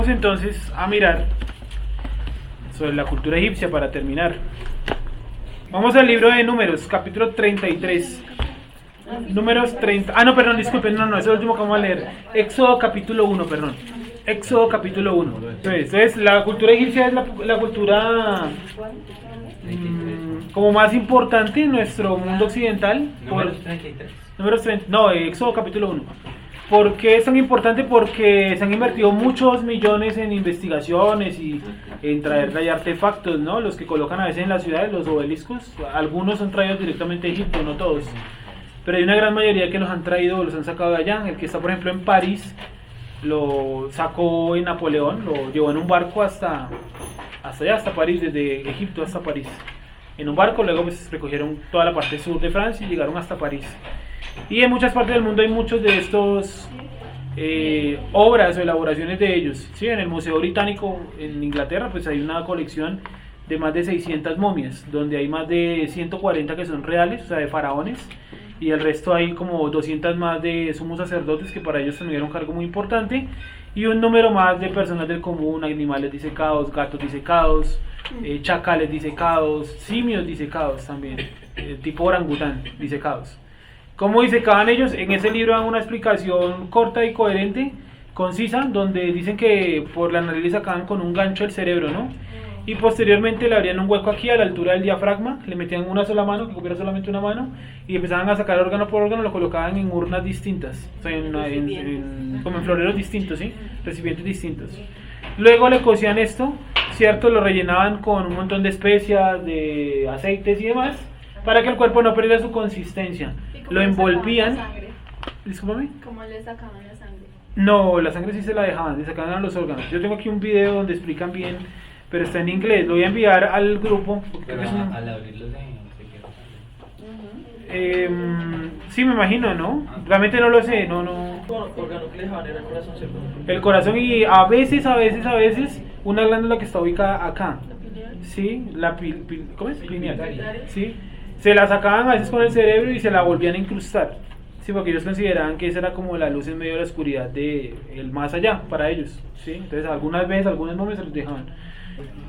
Vamos entonces a mirar sobre la cultura egipcia para terminar. Vamos al libro de Números, capítulo 33. Números 30. Ah, no, perdón, disculpen, no, es el último que vamos a leer. Éxodo capítulo 1, perdón. Éxodo capítulo 1. Entonces, la cultura egipcia es la cultura como más importante en nuestro mundo occidental. Números 33. Números 30. No, Éxodo capítulo 1. ¿Por qué es tan importante? Porque se han invertido muchos millones en investigaciones y en traer de ahí artefactos, ¿no? Los que colocan a veces en las ciudades, los obeliscos. Algunos son traídos directamente de Egipto, no todos. Pero hay una gran mayoría que los han traído, los han sacado de allá. El que está, por ejemplo, en París, lo sacó en Napoleón, lo llevó en un barco hasta allá, hasta París, desde Egipto hasta París. En un barco, luego pues recogieron toda la parte sur de Francia y llegaron hasta París. Y en muchas partes del mundo hay muchos de estos obras o elaboraciones de ellos. Sí, en el Museo Británico en Inglaterra pues hay una colección de más de 600 momias, donde hay más de 140 que son reales, o sea, de faraones, y el resto hay como 200 más de sumos sacerdotes, que para ellos también era un cargo muy importante, y un número más de personas del común, animales disecados, gatos disecados, chacales disecados, simios disecados también, tipo orangután disecados. ¿Cómo disecaban ellos? En ese libro dan una explicación corta y coherente, concisa, donde dicen que por la nariz le sacaban con un gancho el cerebro, ¿no? Y posteriormente le abrían un hueco aquí a la altura del diafragma, le metían una sola mano, que cupiera solamente una mano, y empezaban a sacar órgano por órgano, lo colocaban en urnas distintas, o sea, como en floreros distintos, ¿sí? Recipientes distintos. Luego le cocían esto, ¿cierto? Lo rellenaban con un montón de especias, de aceites y demás, para que el cuerpo no perdiera su consistencia. Lo envolvían. Discúlpame. ¿Cómo le sacaban la sangre? No, la sangre sí se la dejaban, le sacaban a los órganos. Yo tengo aquí un video donde explican bien, pero está en inglés. Lo voy a enviar al grupo. Pero al abrirlo sí, me imagino, ¿no? Realmente no lo sé, no. Órgano que le dejaban era el corazón, ¿cierto? El corazón y a veces, una glándula que está ubicada acá. Sí, ¿cómo es? Pineal. Sí. Se la sacaban a veces con el cerebro y se la volvían a incrustar. Sí, porque ellos consideraban que esa era como la luz en medio de la oscuridad de el más allá para ellos. Sí, entonces algunas momias se los dejaban.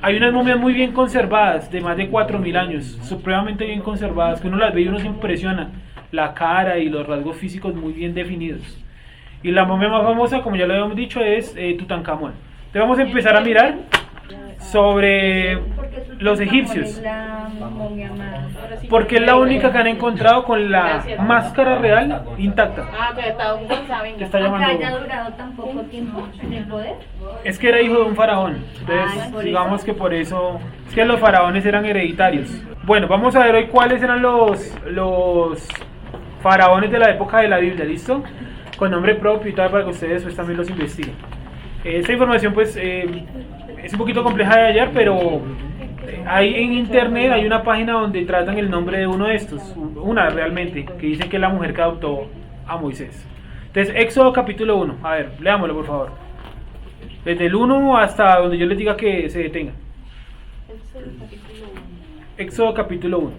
Hay unas momias muy bien conservadas, de más de 4000 años, supremamente bien conservadas, que uno las ve y uno se impresiona. La cara y los rasgos físicos muy bien definidos. Y la momia más famosa, como ya lo habíamos dicho, es Tutankamón. Entonces vamos a empezar a mirar sobre los egipcios, porque es la única que han encontrado con la máscara real intacta. Pero ¿Qué está llamando? Aunque haya durado tan poco tiempo en el poder. Es que era hijo de un faraón, entonces digamos que por eso, es que los faraones eran hereditarios. Bueno, vamos a ver hoy cuáles eran los faraones de la época de la Biblia, ¿listo? Con nombre propio y tal, para que ustedes pues también los investiguen. Esta información pues es un poquito compleja de hallar, pero hay en internet, hay una página donde tratan el nombre de uno de estos, una realmente, que dicen que es la mujer que adoptó a Moisés. Entonces, Éxodo capítulo 1, a ver, leámoslo por favor. Desde el 1 hasta donde yo les diga que se detenga. Éxodo capítulo 1.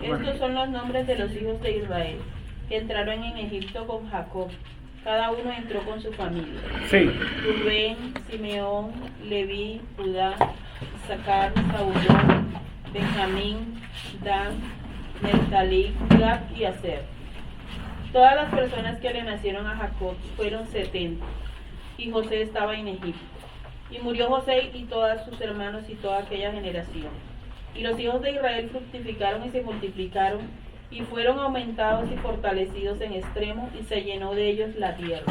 Estos son los nombres de los hijos de Israel que entraron en Egipto con Jacob. Cada uno entró con su familia. Sí. Rubén, Simeón, Leví, Judá, Isaacar, Zabulón, Benjamín, Dan, Neftalí, Gad y Aser. Todas las personas que le nacieron a Jacob fueron 70, y José estaba en Egipto. Y murió José y todos sus hermanos y toda aquella generación. Y los hijos de Israel fructificaron y se multiplicaron, y fueron aumentados y fortalecidos en extremo, y se llenó de ellos la tierra.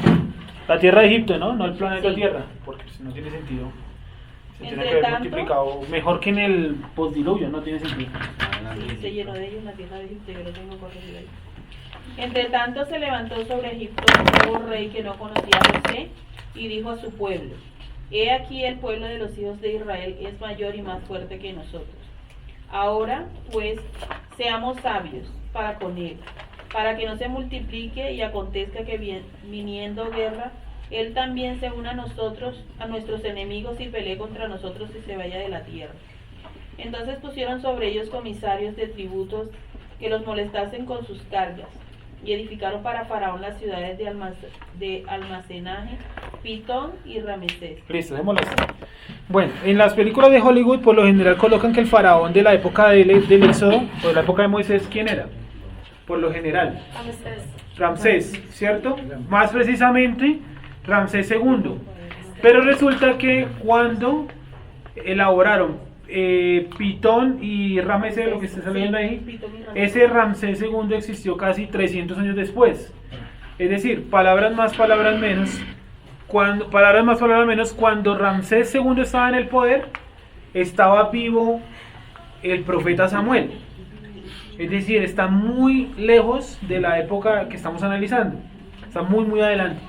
La tierra de Egipto, ¿no? No el planeta Sí. Tierra, porque pues, no tiene sentido. Se tiene Entre que haber tanto- multiplicado mejor que en el postdiluvio, no tiene sentido. Sí, se llenó de ellos la tierra de Egipto, yo lo tengo corregido ahí. Entre tanto se levantó sobre Egipto un nuevo rey que no conocía a José, y dijo a su pueblo: He aquí el pueblo de los hijos de Israel es mayor y más fuerte que nosotros. Ahora, pues, seamos sabios para con él, para que no se multiplique y acontezca que viniendo guerra, él también se una a nosotros, a nuestros enemigos, y pelee contra nosotros y se vaya de la tierra. Entonces pusieron sobre ellos comisarios de tributos que los molestasen con sus cargas. y edificaron para Faraón las ciudades de almacenaje, Pitón y Ramesés. Listo, démoslo así. Bueno, en las películas de Hollywood por lo general colocan que el faraón de la época del Éxodo, o de la época de Moisés, ¿quién era? Por lo general, Ramsés, ¿cierto? Más precisamente, Ramsés II. Pero resulta que cuando elaboraron Pitón y Ramesés, lo que está saliendo ahí, ese Ramsés II existió casi 300 años después. Es decir, palabras más, palabras menos. Cuando Ramsés II estaba en el poder, estaba vivo el profeta Samuel. Es decir, está muy lejos de la época que estamos analizando. Está muy, muy adelante.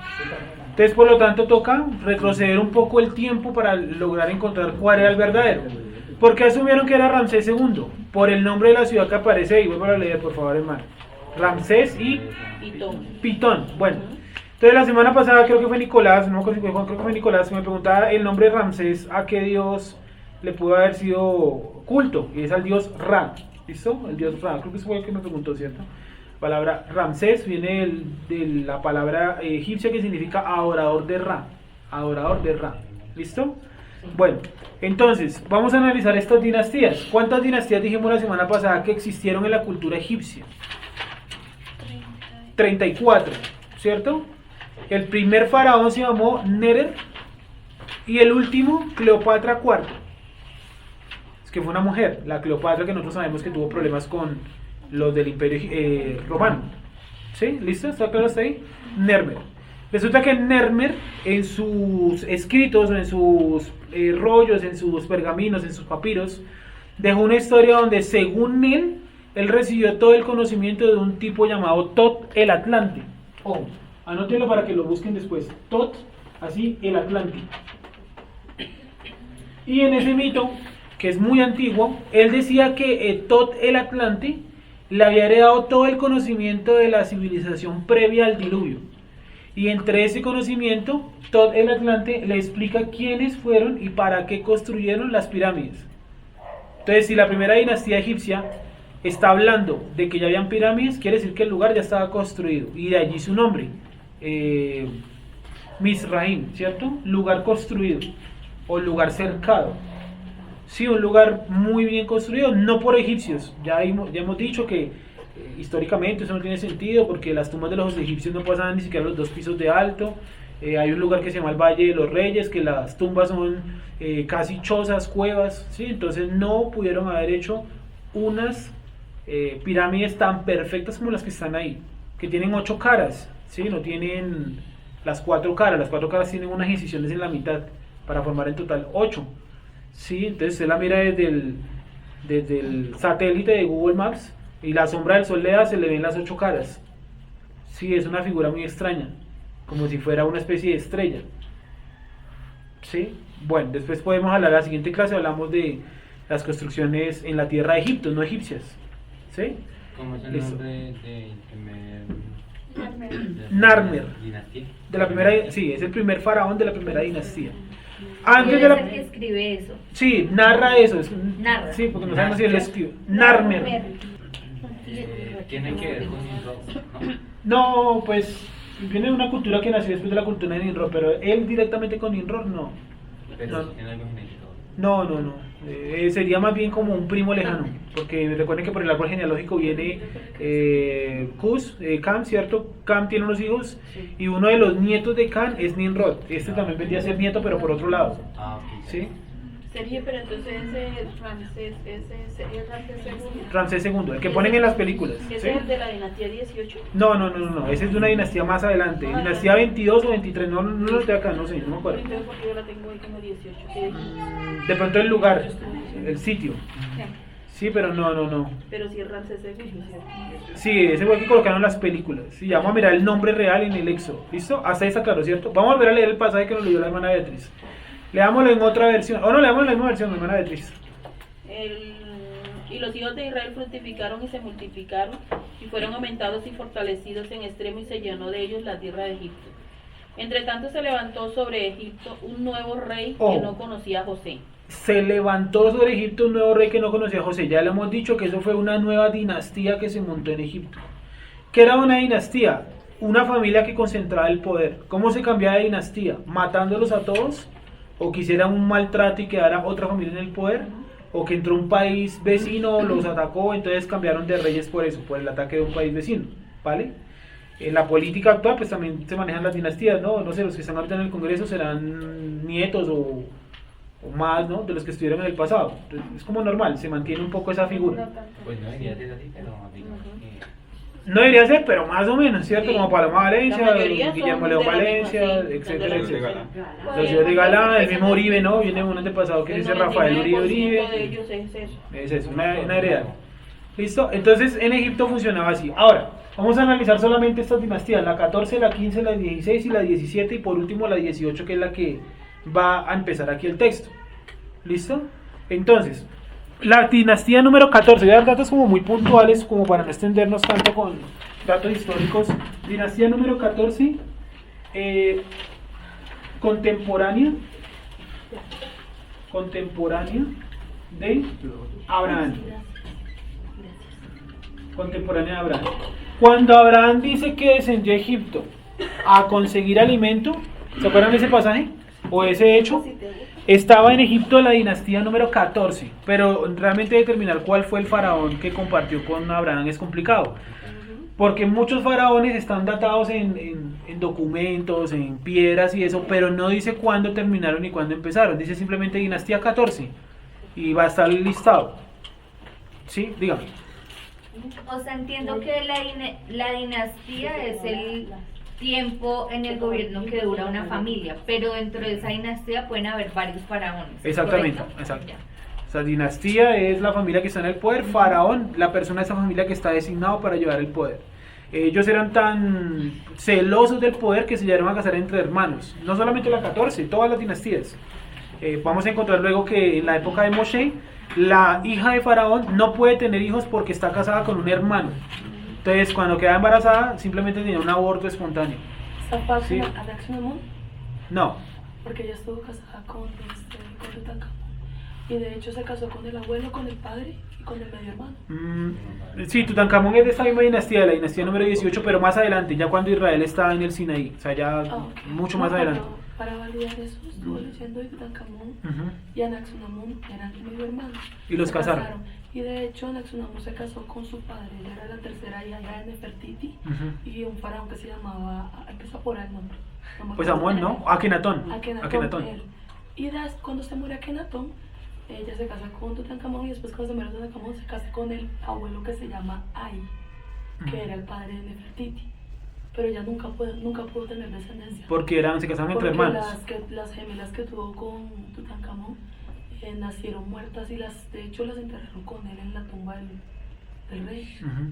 Entonces, por lo tanto, toca retroceder un poco el tiempo para lograr encontrar cuál era el verdadero. ¿Por qué asumieron que era Ramsés II? Por el nombre de la ciudad que aparece ahí. Vuelvo a leer, por favor, hermano. Ramsés y Pitón. Bueno, entonces la semana pasada creo que fue Nicolás, no creo que fue Nicolás, que me preguntaba el nombre de Ramsés, a qué dios le pudo haber sido culto. Y es al dios Ra. ¿Listo? El dios Ra. Creo que eso fue el que me preguntó, ¿cierto? La palabra Ramsés viene de la palabra egipcia que significa adorador de Ra. Adorador de Ra. ¿Listo? Bueno, entonces, vamos a analizar estas dinastías. ¿Cuántas dinastías dijimos la semana pasada que existieron en la cultura egipcia? 34, ¿cierto? El primer faraón se llamó Nerer y el último Cleopatra IV. Es que fue una mujer, la Cleopatra, que nosotros sabemos que tuvo problemas con los del Imperio Romano. ¿Sí? ¿Listo? ¿Está claro hasta ahí? Nermer. Resulta que Nermer, en sus escritos, en sus rollos, en sus pergaminos, en sus papiros, dejó una historia donde, según él recibió todo el conocimiento de un tipo llamado Tot el Atlante. Anótenlo para que lo busquen después. Tot, así, el Atlante. Y en ese mito, que es muy antiguo, él decía que Tot el Atlante le había heredado todo el conocimiento de la civilización previa al diluvio. Y entre ese conocimiento, Tot el Atlante le explica quiénes fueron y para qué construyeron las pirámides. Entonces, si la primera dinastía egipcia está hablando de que ya habían pirámides, quiere decir que el lugar ya estaba construido. Y de allí su nombre, Mizraim, ¿cierto? Lugar construido o lugar cercado. Sí, un lugar muy bien construido, no por egipcios. Ya hemos dicho que históricamente eso no tiene sentido porque las tumbas de los egipcios no pasaban ni siquiera los 2 pisos de alto. Hay un lugar que se llama el Valle de los Reyes, que las tumbas son casi chozas, cuevas, ¿sí? Entonces no pudieron haber hecho unas pirámides tan perfectas como las que están ahí, que tienen 8 caras, ¿sí? No tienen las 4 caras, las 4 caras tienen unas incisiones en la mitad para formar en total 8, ¿sí? Entonces usted la mira desde el satélite de Google Maps y la sombra del sol se le ven las 8 caras, ¿sí? Es una figura muy extraña, como si fuera una especie de estrella, ¿sí? Bueno, después podemos hablar, en la siguiente clase hablamos de las construcciones en la tierra de Egipto, no egipcias, ¿sí? ¿Cómo es el nombre del primer Narmer, dinastía? de la primera, sí, es el primer faraón de la primera dinastía. Antes de la, que escribe eso. sí, narra eso, Narra. sí, porque no sabemos si él escribe. Narmer. Tiene que ver con Nimrod, ¿no? No, pues viene de una cultura que nació después de la cultura de Nimrod, pero él directamente con Nimrod no. Pero No. tiene algo genético. No. Sería más bien como un primo lejano, porque recuerden que por el árbol genealógico viene Cus, Cam, ¿cierto? Cam tiene unos hijos y uno de los nietos de Cam es Nimrod. Este también vendría a ser nieto, pero por otro lado. Ok. ¿Sí? Sergio, pero entonces ese Ramsés, sería Ramsés II. Ramsés II, el que ponen en las películas. ¿Ese ¿sí? es el de la dinastía 18? No, ese es de una dinastía más adelante, dinastía 22 o 23, no lo tengo acá, no sé, no me acuerdo. Entonces, porque yo la tengo ahí como 18. ¿Sí? De pronto el lugar, el sitio. Sí, pero no. Pero si es Ramsés II, ¿cierto? Sí, ese fue el que colocaron en las películas. Sí, ya vamos a mirar el nombre real en el Éxodo. ¿Listo? Hasta ahí está claro, ¿cierto? Vamos a volver a leer el pasaje que nos leyó la hermana Beatriz. Leámoslo en otra versión. No, leamos en la misma versión, hermana Beatriz. Y los hijos de Israel fructificaron y se multiplicaron, y fueron aumentados y fortalecidos en extremo, y se llenó de ellos la tierra de Egipto. Entre tanto se levantó sobre Egipto un nuevo rey que no conocía a José. Se levantó sobre Egipto un nuevo rey que no conocía a José. Ya le hemos dicho que eso fue una nueva dinastía que se montó en Egipto. ¿Qué era una dinastía? Una familia que concentraba el poder. ¿Cómo se cambiaba de dinastía? ¿Matándolos a todos? ¿O que hiciera un maltrato y quedara otra familia en el poder? ¿O que entró un país vecino, los atacó, entonces cambiaron de reyes por eso, por el ataque de un país vecino? ¿Vale? En la política actual pues también se manejan las dinastías, ¿no? No sé, los que están ahorita en el Congreso serán nietos o más, ¿no? De los que estuvieron en el pasado. Entonces, es como normal, se mantiene un poco esa figura. Pues no debería ser así, pero digamos que... No debería ser, pero más o menos, ¿cierto? Sí. Como Paloma Valencia, La mayoría son Guillermo de León la misma, Valencia, sí, etcétera, de la etcétera. misma. Los hijos de Galán, el mismo Uribe, ¿no? Viene un antepasado que dice Rafael Uribe 99% de Uribe. ellos es eso. Es eso, una heredad. ¿Listo? Entonces en Egipto funcionaba así. Ahora, vamos a analizar solamente estas dinastías, la 14, la 15, la 16 y la 17 y por último la 18, que es la que va a empezar aquí el texto. ¿Listo? Entonces, la dinastía número 14, voy a dar datos como muy puntuales como para no extendernos tanto con datos históricos. Dinastía número 14, contemporánea de Abraham. Contemporánea de Abraham. Cuando Abraham dice que descendió a Egipto a conseguir alimento, ¿se acuerdan de ese pasaje? O ese hecho. Estaba en Egipto la dinastía número 14, pero realmente determinar cuál fue el faraón que compartió con Abraham es complicado. Porque muchos faraones están datados en documentos, en piedras y eso, pero no dice cuándo terminaron y cuándo empezaron. Dice simplemente dinastía 14 y va a estar listado. ¿Sí? Dígame. O sea, entiendo que la dinastía es el tiempo en el gobierno que dura una familia, pero dentro de esa dinastía pueden haber varios faraones. Exactamente, ¿correcto? exacto. Ya. O sea, dinastía es la familia que está en el poder, faraón, la persona de esa familia que está designado para llevar el poder. Ellos eran tan celosos del poder que se llegaron a casar entre hermanos, no solamente la 14, todas las dinastías. Vamos a encontrar luego que en la época de Moshe, la hija de faraón no puede tener hijos porque está casada con un hermano. Entonces, cuando queda embarazada, simplemente tenía un aborto espontáneo. ¿Zapata Sí. Anaximandro? No, Porque ella estuvo casada con Tutankamón. Y de hecho se casó con el abuelo, con el padre y con el medio hermano. sí, Tutankamón es de esta misma dinastía, la dinastía número 18, pero más adelante, ya cuando Israel estaba en el Sinaí, o sea, ya Ok. mucho No, más pero adelante. Para validar eso, estuvo leyendo y Tutankamón Ujú. y Anaximandro eran medio hermanos. Y los Se casaron. Y de hecho Anaximandro se casó con su padre, ella era la tercera hija de Nefertiti Ujú. y un faraón que se llamaba, empieza por A el nombre. No me Pues acuerdo. Amón, ¿no? Akenatón. Akenatón. Él. Y cuando se muere Akenatón, ella se casa con Tutankamón y después cuando se muere Tutankamón se casa con el abuelo que se llama Ay, que era el padre de Nefertiti. Pero ella nunca pudo tener descendencia. Porque se casaron entre Porque hermanos. las gemelas que tuvo con Tutankamón nacieron muertas y de hecho las enterraron con él en la tumba del rey. Ujú.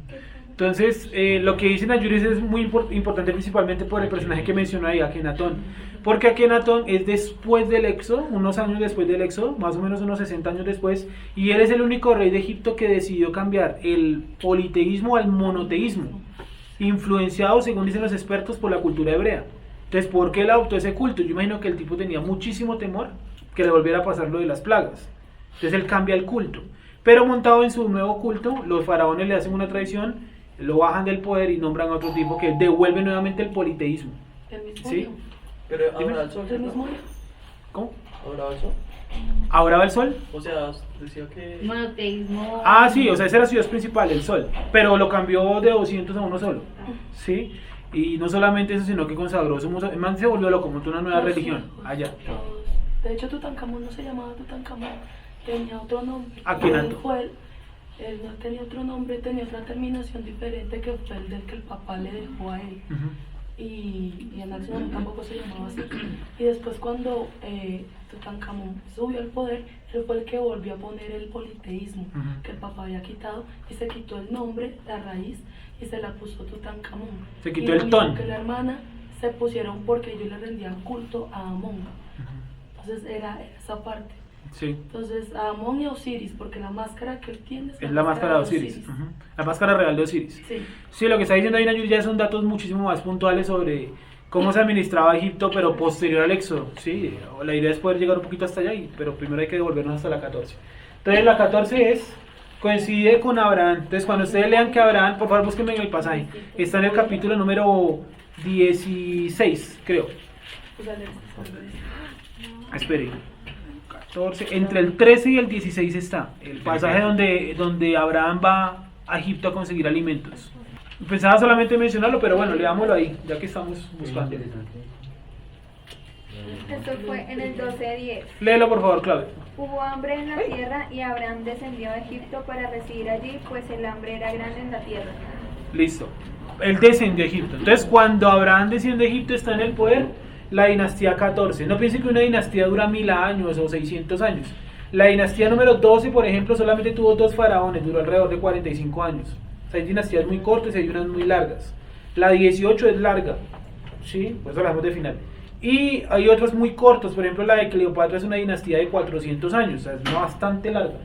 Entonces, lo que dicen Ayuris es muy importante principalmente por el personaje que mencionó ahí, Akenatón. Porque Akenatón es después del Éxodo, unos años después del Éxodo, más o menos unos 60 años después, y él es el único rey de Egipto que decidió cambiar el politeísmo al monoteísmo, influenciado, según dicen los expertos, por la cultura hebrea. Entonces, ¿por qué él adoptó ese culto? Yo imagino que el tipo tenía muchísimo temor que le volviera a pasar lo de las plagas. Entonces él cambia el culto. Pero montado en su nuevo culto, los faraones le hacen una traición, lo bajan del poder y nombran a otro tipo que devuelve nuevamente el politeísmo. El mismo Sí. hijo. Pero Dime. ahora el sol, El mismo hijo. ¿Cómo? ahora el sol. ¿Ahora va el sol? O sea, decía que... Monoteísmo. Ah, sí, o sea, esa era su dios principal, el sol. Pero lo cambió de 200 a uno solo. ¿Sí? Y no solamente eso, sino que consagró su el man se volvió loco, montó una nueva Los religión hijos, allá. todos. De hecho, Tutankamón no se llamaba Tutankamón, tenía otro nombre. Akenatón. Él no tenía otro nombre, tenía otra terminación diferente que fue el del que el papá le dejó a él. Ujú. Y Anaximandro tampoco se llamaba así. Y después cuando Tutankamón subió al poder, él fue el que volvió a poner el politeísmo Ujú. que el papá había quitado y se quitó el nombre, la raíz, y se la puso Tutankamón. Se quitó Y lo el mismo ton. que la hermana se pusieron porque ellos le rendían culto a Amón. Ujú. Entonces era esa parte. Sí. Entonces a Amón y a Osiris, porque la máscara que él tiene Es la máscara de Osiris. Ujú. La máscara real de Osiris. Sí. Sí, lo que está diciendo Aina Yuri ya son datos muchísimo más puntuales sobre cómo se administraba Egipto, pero posterior al Éxodo. Sí, la idea es poder llegar un poquito hasta allá, pero primero hay que devolvernos hasta la 14. Entonces la 14 es coincide con Abraham. Entonces, cuando ustedes lean que Abraham, por favor, búsquenme en el pasaje. Está en el capítulo número 16, creo. Espere. 14, entre el 13 y el 16 está el pasaje donde Abraham va a Egipto a conseguir alimentos. Pensaba solamente mencionarlo, pero bueno, leámoslo ahí, ya que estamos buscando. Esto fue en el 12:10. Léelo, por favor, Claudia. Hubo hambre en la tierra y Abraham descendió a Egipto para residir allí, pues el hambre era grande en la tierra. Listo. Él descendió a Egipto. Entonces, cuando Abraham desciende a Egipto, está en el poder la dinastía 14. No piensen que una dinastía dura 1000 años o 600 años. La dinastía número 12, por ejemplo, solamente tuvo 2 faraones, duró alrededor de 45 años. O sea, hay dinastías muy cortas y hay unas muy largas. La 18 es larga, ¿sí? Pues hablamos de final. Y hay otros muy cortos, por ejemplo, la de Cleopatra es una dinastía de 400 años, o sea, es una bastante larga.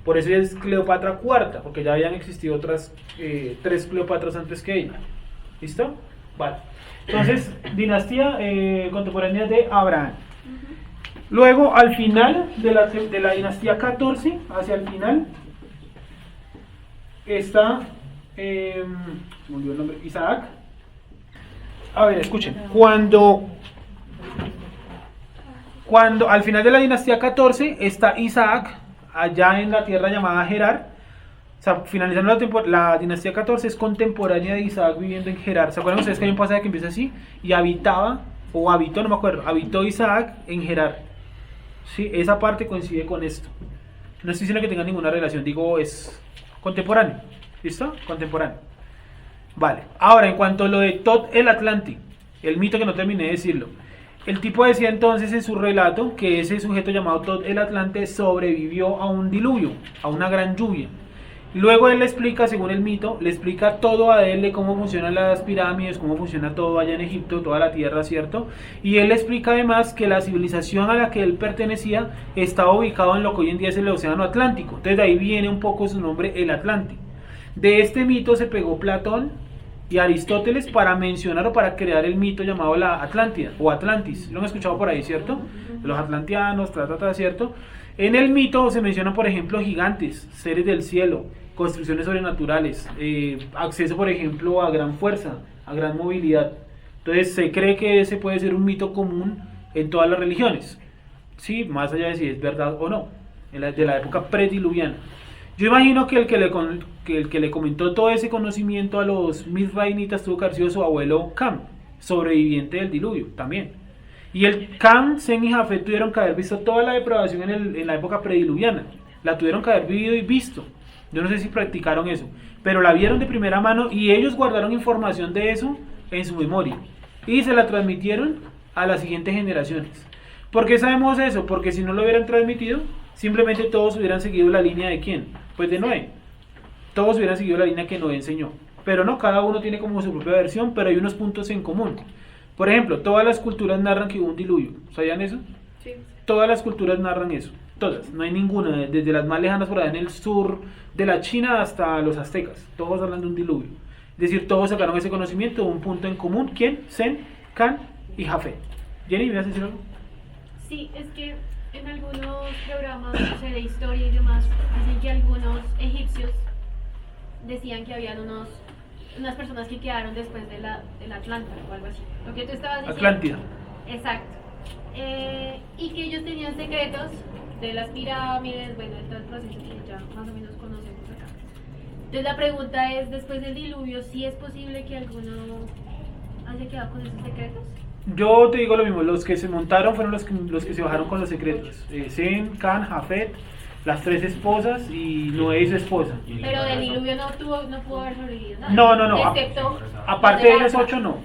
Por eso es Cleopatra cuarta, porque ya habían existido otras 3 Cleopatras antes que ella. ¿Listo? Vale. Entonces, dinastía contemporánea de Abraham. Luego, al final de la dinastía 14, hacia el final, está, me olvidó el nombre, Isaac. A ver, escuchen, cuando al final de la dinastía 14 está Isaac, allá en la tierra llamada Gerar. O sea, finalizando la dinastía 14 es contemporánea de Isaac viviendo en Gerar. ¿Se acuerdan ustedes que hay un pasaje que empieza así? Y habitaba, o habitó, no me acuerdo, habitó Isaac en Gerar. Sí, esa parte coincide con esto. No estoy diciendo que tenga ninguna relación, digo es contemporáneo. ¿Listo? Contemporáneo. Vale. Ahora, en cuanto a lo de Tot el Atlante, el mito que no terminé de decirlo. El tipo decía entonces en su relato que ese sujeto llamado Tot el Atlante sobrevivió a un diluvio, a una gran lluvia. Luego él le explica, según el mito, le explica todo a él de cómo funcionan las pirámides, cómo funciona todo allá en Egipto, toda la tierra, ¿cierto? Y él le explica además que la civilización a la que él pertenecía estaba ubicado en lo que hoy en día es el Océano Atlántico. Entonces de ahí viene un poco su nombre, el Atlante. De este mito se pegó Platón y Aristóteles para mencionar o para crear el mito llamado la Atlántida o Atlantis. Lo han escuchado por ahí, ¿cierto? Los atlanteanos, ¿cierto? En el mito se mencionan, por ejemplo, gigantes, seres del cielo, construcciones sobrenaturales, acceso, por ejemplo, a gran fuerza, a gran movilidad. Entonces se cree que ese puede ser un mito común en todas las religiones, ¿sí? Más allá de si es verdad o no, de la época prediluviana. Yo imagino que el que le comentó todo ese conocimiento a los misraimitas tuvo que haber sido su abuelo Cam, sobreviviente del diluvio también. Y el Cam, Sem y Jafet tuvieron que haber visto toda la depravación en la época prediluviana. La tuvieron que haber vivido y visto. Yo no sé si practicaron eso, pero la vieron de primera mano y ellos guardaron información de eso en su memoria. Y se la transmitieron a las siguientes generaciones. ¿Por qué sabemos eso? Porque si no lo hubieran transmitido, simplemente todos hubieran seguido la línea de ¿quién? Pues de Noé. Todos hubieran seguido la línea que Noé enseñó. Pero no, cada uno tiene como su propia versión, pero hay unos puntos en común. Por ejemplo, todas las culturas narran que hubo un diluvio. ¿Sabían eso? Sí. Todas las culturas narran eso. Todas. No hay ninguna. Desde las más lejanas por allá en el sur de la China hasta los aztecas. Todos hablan de un diluvio. Es decir, todos sacaron ese conocimiento de un punto en común. ¿Quién? Sem, Can y Jafet. Jenny, ¿me vas a decir algo? Sí, es que en algunos programas, no sé, de historia y demás, dicen que algunos egipcios decían que habían unas personas que quedaron después de la Atlanta o algo así. Lo que tú estabas diciendo. Atlántida. Exacto. Y que ellos tenían secretos de las pirámides, bueno, de todo el proceso que ya más o menos conocemos acá. Entonces la pregunta es, después del diluvio, ¿sí es posible que alguno haya quedado con esos secretos? Yo te digo lo mismo, los que se montaron fueron los que se bajaron con los secretos. Sem, Can, Jafet, las 3 esposas y Noé y su esposa. Pero del diluvio no pudo haber sobrevivido nada. No. Excepto Aparte de los ellos arca. 8 no.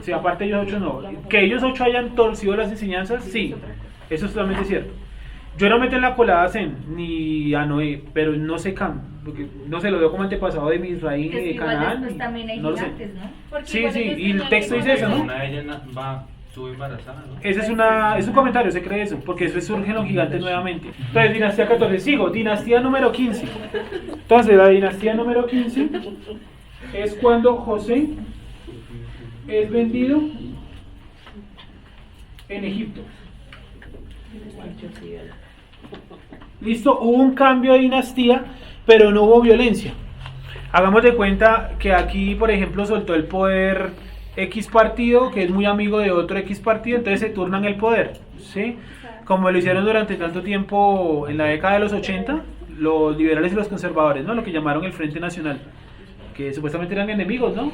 Sí, aparte de ellos 8 no. Que ellos 8 hayan torcido las enseñanzas, sí. Eso es totalmente cierto. Yo no meto en la colada a Sem ni a Noé, pero no sé Cam, porque no sé, lo veo como antepasado de Misraín y de Igual Canaán. después también hay No lo sé. gigantes, ¿no? Porque Sí, igual sí, ellos y el tenían texto dice eso, ¿no? Una de ellas estuvo embarazada, ¿no? Ese es un comentario, se cree eso, porque eso surgen los gigantes nuevamente. Entonces, dinastía 14, sigo, dinastía número 15. Entonces, la dinastía número 15 es cuando José es vendido en Egipto. Listo, hubo un cambio de dinastía pero no hubo violencia. Hagamos de cuenta que aquí, por ejemplo, soltó el poder X partido, que es muy amigo de otro X partido, entonces se turnan el poder, ¿sí? Como lo hicieron durante tanto tiempo en la década de los 80, los liberales y los conservadores, ¿no? Lo que llamaron el Frente Nacional, que supuestamente eran enemigos, ¿no?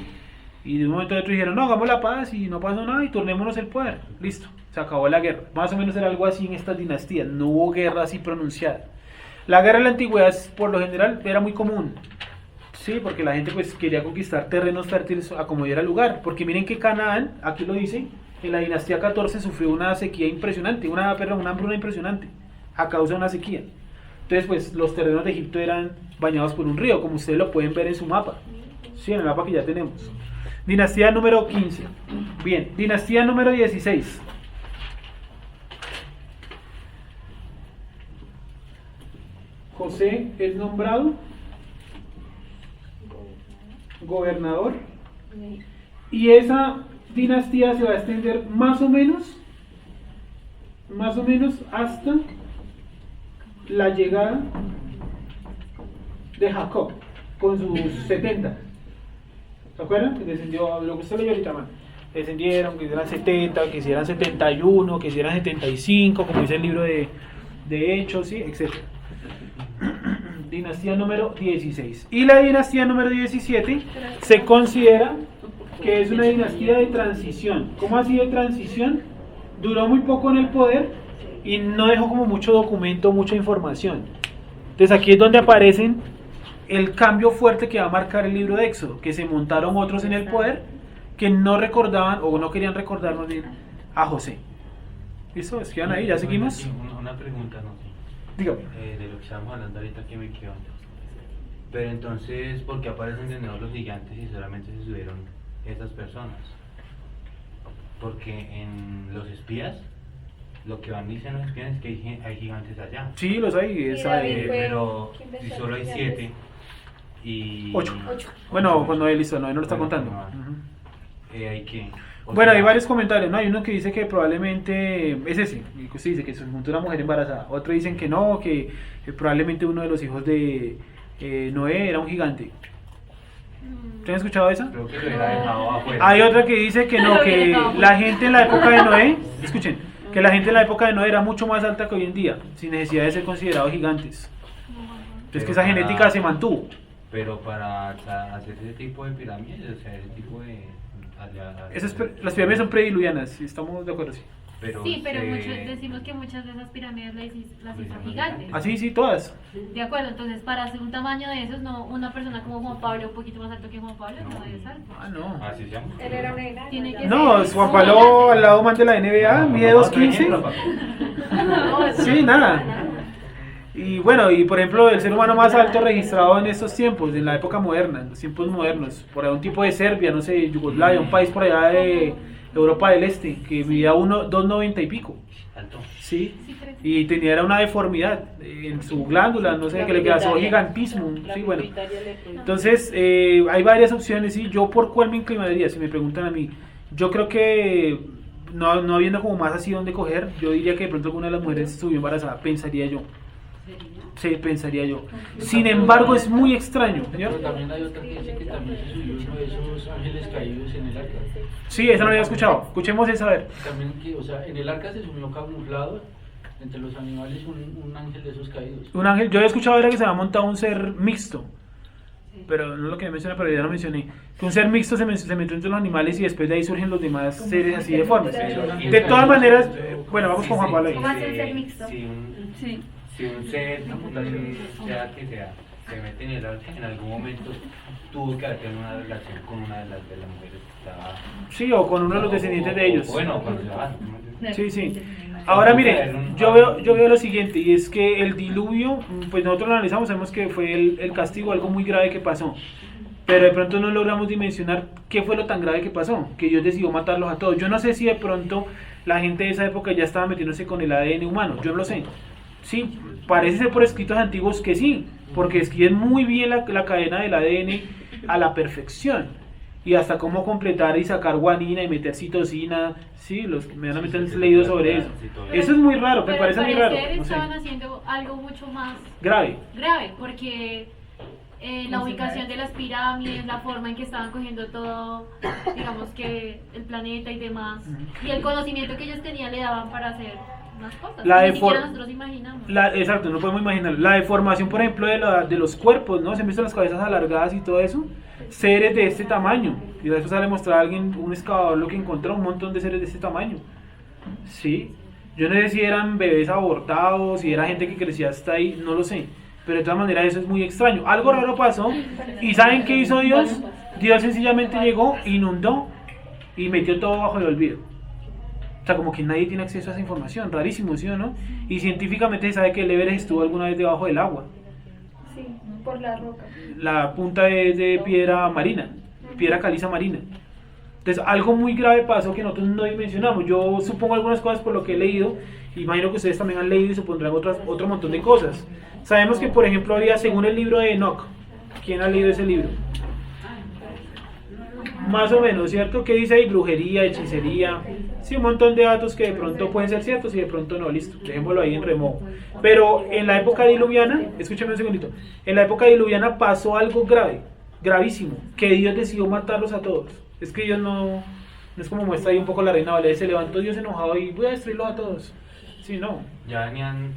Y de un momento a otro dijeron, no, hagamos la paz y no pasó nada y turnémonos el poder, listo, se acabó la guerra. Más o menos era algo así en estas dinastías, no hubo guerra así pronunciada. La guerra en la antigüedad, por lo general, era muy común. Sí, porque la gente pues quería conquistar terrenos fértiles a como diera lugar. Porque miren que Canaán, aquí lo dice, en la dinastía 14 sufrió una sequía impresionante, una hambruna impresionante, a causa de una sequía. Entonces pues los terrenos de Egipto eran bañados por un río, como ustedes lo pueden ver en su mapa. Sí, en el mapa que ya tenemos. Dinastía número 15. Bien, dinastía número 16. José es nombrado gobernador y esa dinastía se va a extender más o menos hasta la llegada de Jacob con sus 70. ¿Se acuerdan? Que descendió, lo que usted leyó ahorita, man. Descendieron, que eran 70, que si eran 71, que si eran 75, como dice el libro de Hechos, ¿sí? Etc. Dinastía número 16. Y la dinastía número 17 se considera que es una dinastía de transición. ¿Cómo así de transición? Duró muy poco en el poder y no dejó como mucho documento, mucha información. Entonces aquí es donde aparecen el cambio fuerte que va a marcar el libro de Éxodo, que se montaron otros en el poder que no recordaban o no querían recordar más bien a José. ¿Listo? ¿Quedan ahí? ¿Ya seguimos? Una pregunta, no sé. Dígame. De lo que estamos hablando ahorita que me quedó. Pero entonces, ¿por qué aparecen de nuevo los gigantes y solamente se subieron esas personas? Porque en los espías, lo que van diciendo los espías es que hay gigantes allá. Sí, los hay. Pero si solo hay 7 y... 8. Bueno, cuando él listo, no lo está contando. Hay que... Bueno, hay varios comentarios, ¿no? Hay uno que dice que probablemente es ese, que usted dice que se juntó una mujer embarazada. Otro dicen que no, que probablemente uno de los hijos de Noé era un gigante. ¿Ustedes han escuchado esa? Creo que lo hubiera dejado afuera. Hay otra que dice que no, que la gente en la época de Noé, escuchen, que la gente en la época de Noé era mucho más alta que hoy en día, sin necesidad de ser considerados gigantes. Entonces que esa genética se mantuvo. Pero para hacer ese tipo de pirámides, o sea, ese tipo de... Las pirámides son prediluvianas, ¿estamos de acuerdo? Sí. Pero decimos que muchas de esas pirámides las hizo gigantes. Ah, sí, todas. De acuerdo, entonces para hacer un tamaño de esos, no, una persona como Juan Pablo, un poquito más alto que Juan Pablo, no es alto. Ah, no. Así se llama. Él era un enano. No, Juan Pablo al lado más de la NBA, mide 2'15". Sí, nada. Y bueno, y por ejemplo, el ser humano más alto registrado en estos tiempos, en la época moderna, en los tiempos modernos, por ahí un tipo de Serbia, no sé, Yugoslavia, un país por allá de Europa del Este, que medía 2,90 y pico. Alto. Sí, y tenía una deformidad en su glándula, no sé, que le causó gigantismo. Sí, bueno. Entonces, hay varias opciones, y yo por cuál me inclinaría, si me preguntan a mí. Yo creo que, no habiendo como más así donde coger, yo diría que de pronto alguna de las mujeres estuvo embarazada, pensaría yo. Sí, pensaría yo. Sin embargo, es muy extraño, ¿señor? Pero también hay otra que dice que también se subió uno de esos ángeles caídos en el arca. Sí, esa no la había escuchado. Escuchemos esa, a ver. También que, o sea, en el arca se subió camuflado entre los animales un ángel de esos caídos. Un ángel, yo había escuchado era que se había montado un ser mixto, pero no es lo que menciona, pero ya lo mencioné. Que un ser mixto se metió entre los animales y después de ahí surgen los demás seres así deformes. De todas maneras, bueno, vamos con Juan Pablo ahí. ¿Cómo hace un ser mixto? Si un ser, una mutación, sea que sea, se mete en el arca, en algún momento tuvo que haber tenido una relación con una de las mujeres que estaba... Sí, o con uno de los descendientes de ellos. Bueno, cuando se van. Sí. Ahora miren, yo veo lo siguiente, y es que el diluvio, pues nosotros lo analizamos, sabemos que fue el castigo, algo muy grave que pasó. Pero de pronto no logramos dimensionar qué fue lo tan grave que pasó, que Dios decidió matarlos a todos. Yo no sé si de pronto la gente de esa época ya estaba metiéndose con el ADN humano, yo no lo sé. Sí, parece ser por escritos antiguos que sí, porque escriben muy bien la cadena del ADN a la perfección. Y hasta cómo completar y sacar guanina y meter citosina, sí, los medianamente han leído sobre eso. Eso es muy raro, me parece muy raro. Pero no sé. estaban haciendo algo mucho más grave, porque la ubicación de las pirámides, la forma en que estaban cogiendo todo, digamos que el planeta y demás, y el conocimiento que ellos tenían le daban para hacer más cosas, que ni siquiera nosotros imaginamos. Exacto, no podemos imaginar. La deformación, por ejemplo, de los cuerpos, ¿no? Se han visto las cabezas alargadas y todo eso. Seres de este tamaño. Y de eso sale a mostrar a alguien, un excavador, lo que encontró, un montón de seres de este tamaño. Sí. Yo no sé si eran bebés abortados, si era gente que crecía hasta ahí, no lo sé. Pero de todas maneras eso es muy extraño. Algo raro pasó. ¿Y saben qué hizo Dios? Dios sencillamente llegó, inundó y metió todo bajo el olvido. O sea, como que nadie tiene acceso a esa información. Rarísimo, ¿sí o no? Y científicamente se sabe que el Everest estuvo alguna vez debajo del agua. Sí, por la roca. La punta es de piedra marina, piedra caliza marina. Entonces, algo muy grave pasó que nosotros no dimensionamos. Yo supongo algunas cosas por lo que he leído. Imagino que ustedes también han leído y supondrán otro montón de cosas. Sabemos que, por ejemplo, había, según el libro de Enoch, ¿quién ha leído ese libro? Más o menos, ¿cierto? ¿Qué dice ahí? Brujería, hechicería. Sí, un montón de datos que de pronto pueden ser ciertos y de pronto no, listo. Dejémoslo ahí en remojo. Pero en la época diluviana, escúchame un segundito, en la época diluviana pasó algo grave, gravísimo, que Dios decidió matarlos a todos. Es que Dios no es como muestra ahí un poco la Reina Valera, se levantó Dios enojado y voy a destruirlos a todos. Sí, no. Ya venían,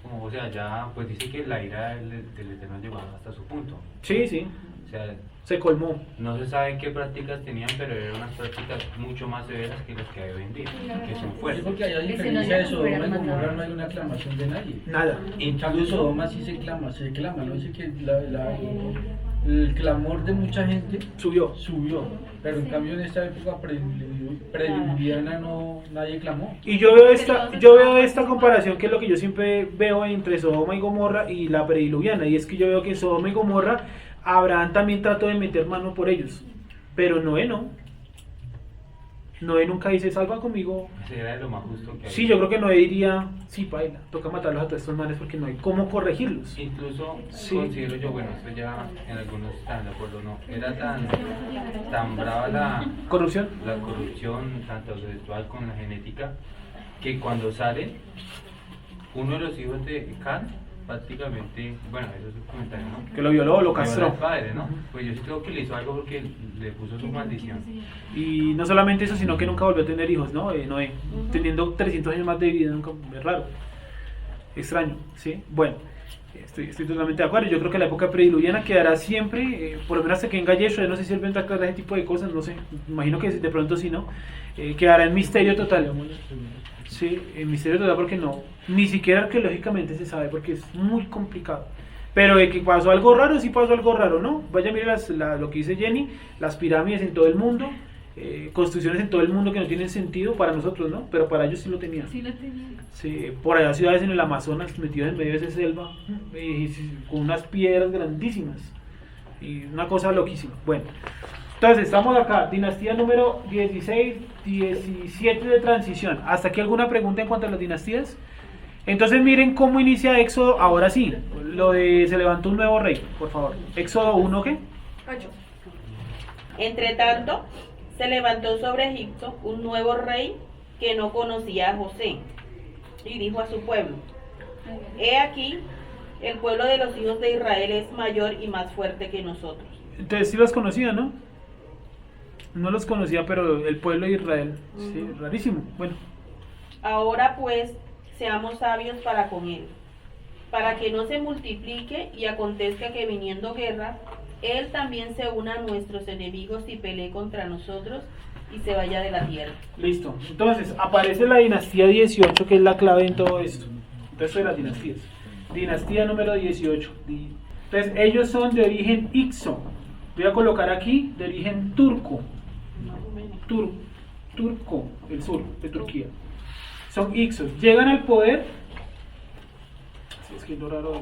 como, o sea, ya, pues dice que la ira del Eterno llegó hasta su punto. Sí, sí. O sea, se colmó. No se sabe qué prácticas tenían, pero eran unas prácticas mucho más severas que las que hay hoy en día, que son Sí, fuertes. porque allá a diferencia de Sodoma y Gomorra no hay una aclamación de nadie. Nada. En cambio Sodoma sí se clama, ¿no? Dice que el clamor de mucha gente subió, pero en cambio en esta época prediluviana no, nadie clamó. Y yo veo esta comparación, que es lo que yo siempre veo entre Sodoma y Gomorra y la prediluviana, y es que yo veo que en Sodoma y Gomorra Abraham también trató de meter mano por ellos, pero Noé no. Noé nunca dice, salva conmigo. Ese era de lo más justo que hay. Sí, yo creo que Noé diría, sí, paila, toca matarlos a todos estos manes porque no hay cómo corregirlos. Incluso Sí. considero yo, bueno, esto ya en algunos están de acuerdo, no, era tan brava la ¿Corrupción? corrupción, tanto sexual con la genética, que cuando sale uno de los hijos de Can, prácticamente, bueno, eso es un comentario, ¿no? Que lo violó, lo Violó castró. al padre, ¿no? Pues yo sí creo que le hizo algo porque le puso su maldición. Y no solamente eso, sino que nunca volvió a tener hijos, ¿no? Noé, teniendo 300 años más de vida, nunca, es raro, extraño, ¿sí? Bueno, estoy totalmente de acuerdo. Yo creo que la época prediluviana quedará siempre, por lo menos hasta que venga Yeshua. Yo no sé si él vendrá a aclarar ese tipo de cosas, no sé, imagino que de pronto sí, ¿no? Quedará en misterio total. Sí, en misterio total porque no, ni siquiera arqueológicamente se sabe porque es muy complicado. Pero de que pasó algo raro, sí pasó algo raro, ¿no? Vaya, mire lo que dice Jenny, las pirámides en todo el mundo, construcciones en todo el mundo que no tienen sentido para nosotros, ¿no? Pero para ellos sí lo tenían. Sí lo tenían. Sí, por allá ciudades en el Amazonas metidas en medio de esa selva, con unas piedras grandísimas. Y una cosa loquísima. Bueno, entonces estamos acá, dinastía número 16, 17 de transición. ¿Hasta aquí alguna pregunta en cuanto a las dinastías? Entonces miren cómo inicia Éxodo, ahora sí, lo de se levantó un nuevo rey, por favor. Éxodo 1, ¿qué? 8. Entre tanto, se levantó sobre Egipto un nuevo rey que no conocía a José, y dijo a su pueblo: He aquí, el pueblo de los hijos de Israel es mayor y más fuerte que nosotros. Entonces sí los conocía, ¿no? No los conocía, pero el pueblo de Israel, sí, rarísimo. Bueno, Ahora pues, seamos sabios para con él, para que no se multiplique y acontezca que viniendo guerra, él también se una a nuestros enemigos y pelee contra nosotros y se vaya de la tierra. listo. Entonces aparece la dinastía 18, que es la clave en todo esto. Entonces de las dinastías. Dinastía número 18. Entonces ellos son de origen Ixo. Voy a colocar aquí de origen turco. Turco, el sur de Turquía. Son Ixos. Llegan al poder. Es que es lo raro.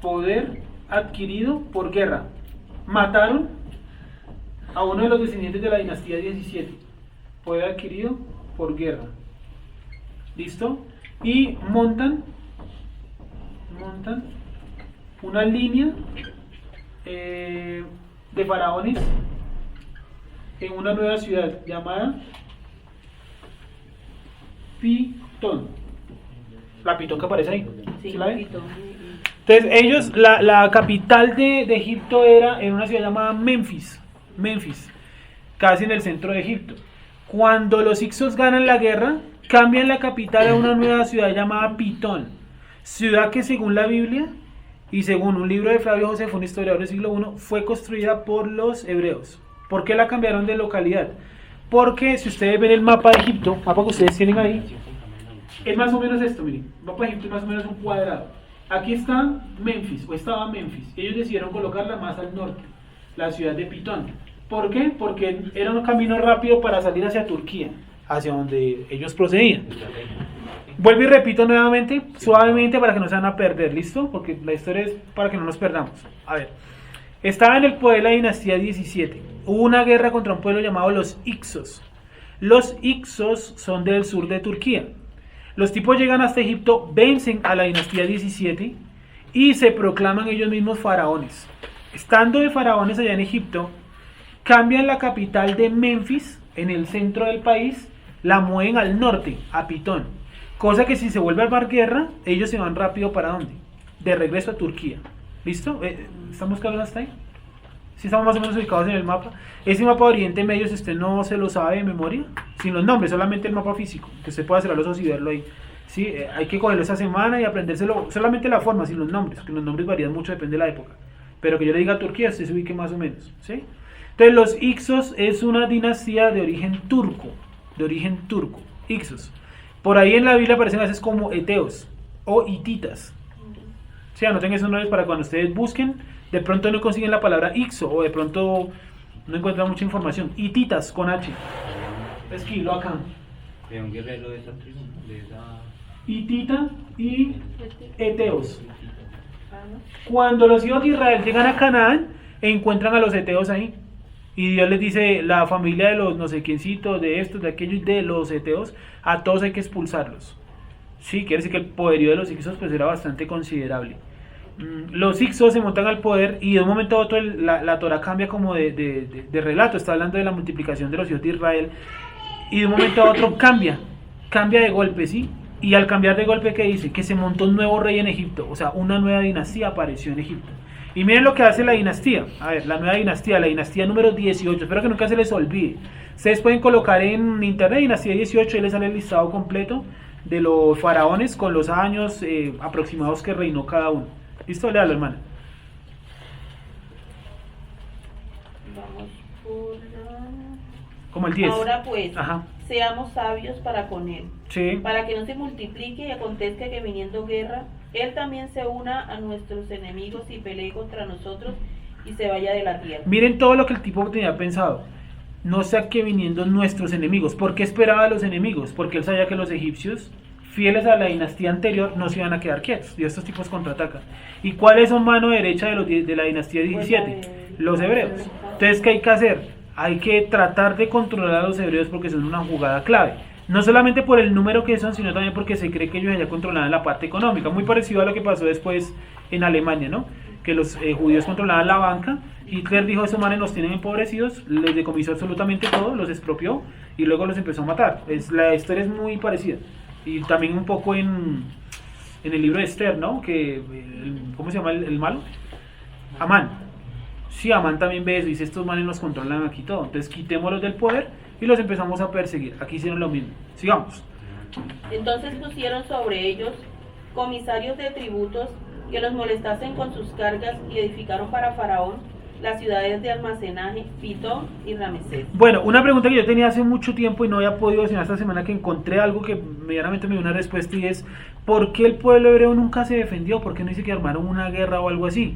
Poder adquirido por guerra. Mataron a uno de los descendientes de la dinastía 17. Poder adquirido por guerra. ¿Listo? Y montan una línea de faraones en una nueva ciudad llamada Pitón. La Pitón que aparece ahí. Sí, ¿Sí la ven? Pitón. Entonces ellos, la capital de Egipto era en una ciudad llamada Memphis, casi en el centro de Egipto. Cuando los Hicsos ganan la guerra, cambian la capital a una nueva ciudad llamada Pitón, ciudad que según la Biblia y según un libro de Flavio Josefo, un historiador del siglo I, fue construida por los hebreos. ¿Por qué la cambiaron de localidad? Porque si ustedes ven el mapa de Egipto, mapa que ustedes tienen ahí, es más o menos esto, miren, el mapa de Egipto es más o menos un cuadrado. Aquí está Memphis, o estaba Memphis. Ellos decidieron colocarla más al norte, la ciudad de Pitón. ¿Por qué? Porque era un camino rápido para salir hacia Turquía, hacia donde ellos procedían. Vuelvo y repito nuevamente, suavemente para que no se van a perder, ¿listo? Porque la historia es para que no nos perdamos. A ver, estaba en el poder la dinastía 17. Hubo una guerra contra un pueblo llamado los Hicsos. Los Hicsos son del sur de Turquía. Los tipos llegan hasta Egipto, vencen a la dinastía 17 y se proclaman ellos mismos faraones. Estando de faraones allá en Egipto, cambian la capital de Memphis, en el centro del país, la mueven al norte, a Pitón. Cosa que si se vuelve a armar guerra, ellos se van rápido ¿para dónde? De regreso a Turquía. ¿Listo? ¿Estamos claros hasta ahí? Si estamos más o menos ubicados en el mapa. Ese mapa de Oriente Medio, si usted no se lo sabe de memoria, sin los nombres, solamente el mapa físico, que usted pueda hacer los ojos y verlo ahí. ¿Sí? Hay que cogerlo esa semana y aprendérselo, solamente la forma, sin los nombres, que los nombres varían mucho, depende de la época. Pero que yo le diga Turquía, usted se ubique más o menos. ¿Sí? Entonces los Hicsos es una dinastía de origen turco. Hicsos. Por ahí en la Biblia aparecen a veces como eteos o hititas. Sí, anoten esos nombres para cuando ustedes busquen, de pronto no consiguen la palabra Ixo o de pronto no encuentran mucha información. Hititas con H. Esquilo acá. De un guerrero de esa tribu, de esa... Hitita y eteos. Cuando los hijos de Israel llegan a Canaán, encuentran a los eteos ahí. Y Dios les dice, la familia de los no sé quiéncitos, de estos, de aquellos, de los eteos, a todos hay que expulsarlos. Sí, quiere decir que el poderío de los Hicsos pues era bastante considerable. Los Hicsos se montan al poder y de un momento a otro la Torah cambia como de relato, está hablando de la multiplicación de los hijos de Israel y de un momento a otro cambia de golpe, ¿sí? Y al cambiar de golpe, ¿qué dice? Que se montó un nuevo rey en Egipto, o sea, una nueva dinastía apareció en Egipto. Y miren lo que hace la dinastía, a ver, la nueva dinastía, la dinastía número 18, espero que nunca se les olvide. Ustedes pueden colocar en internet dinastía 18 y les sale el listado completo de los faraones con los años aproximados que reinó cada uno. ¿Listo? Léalo, hermana. Vamos por... Como el 10. Ahora pues, Ajá. seamos sabios para con él, Sí. para que no se multiplique y acontezca que viniendo guerra, él también se una a nuestros enemigos y pelee contra nosotros y se vaya de la tierra. Miren todo lo que el tipo tenía pensado. No sea que viniendo nuestros enemigos. ¿Por qué esperaba a los enemigos? Porque él sabía que los egipcios, fieles a la dinastía anterior, no se iban a quedar quietos. Y estos tipos contraatacan. ¿Y cuáles son mano derecha de la dinastía 17? Los hebreos. Entonces, ¿qué hay que hacer? Hay que tratar de controlar a los hebreos porque son una jugada clave. No solamente por el número que son, sino también porque se cree que ellos ya controlaban la parte económica. Muy parecido a lo que pasó después en Alemania, ¿no? Que los judíos controlaban la banca. Hitler dijo, esos manes nos tienen empobrecidos, les decomisó absolutamente todo, los expropió y luego los empezó a matar. La historia es muy parecida. Y también un poco en el libro de Esther, ¿no? Que, ¿cómo se llama el malo? Amán. Sí, Amán también ve eso y dice, estos manes nos controlan aquí todo. Entonces quitémoslos del poder y los empezamos a perseguir. Aquí hicieron lo mismo. Sigamos. Entonces pusieron sobre ellos comisarios de tributos que los molestasen con sus cargas y edificaron para Faraón las ciudades de almacenaje, Pitón y Ramesés. Bueno, una pregunta que yo tenía hace mucho tiempo y no había podido decir esta semana, que encontré algo que medianamente me dio una respuesta, y es ¿por qué el pueblo hebreo nunca se defendió? ¿Por qué no dice que armaron una guerra o algo así?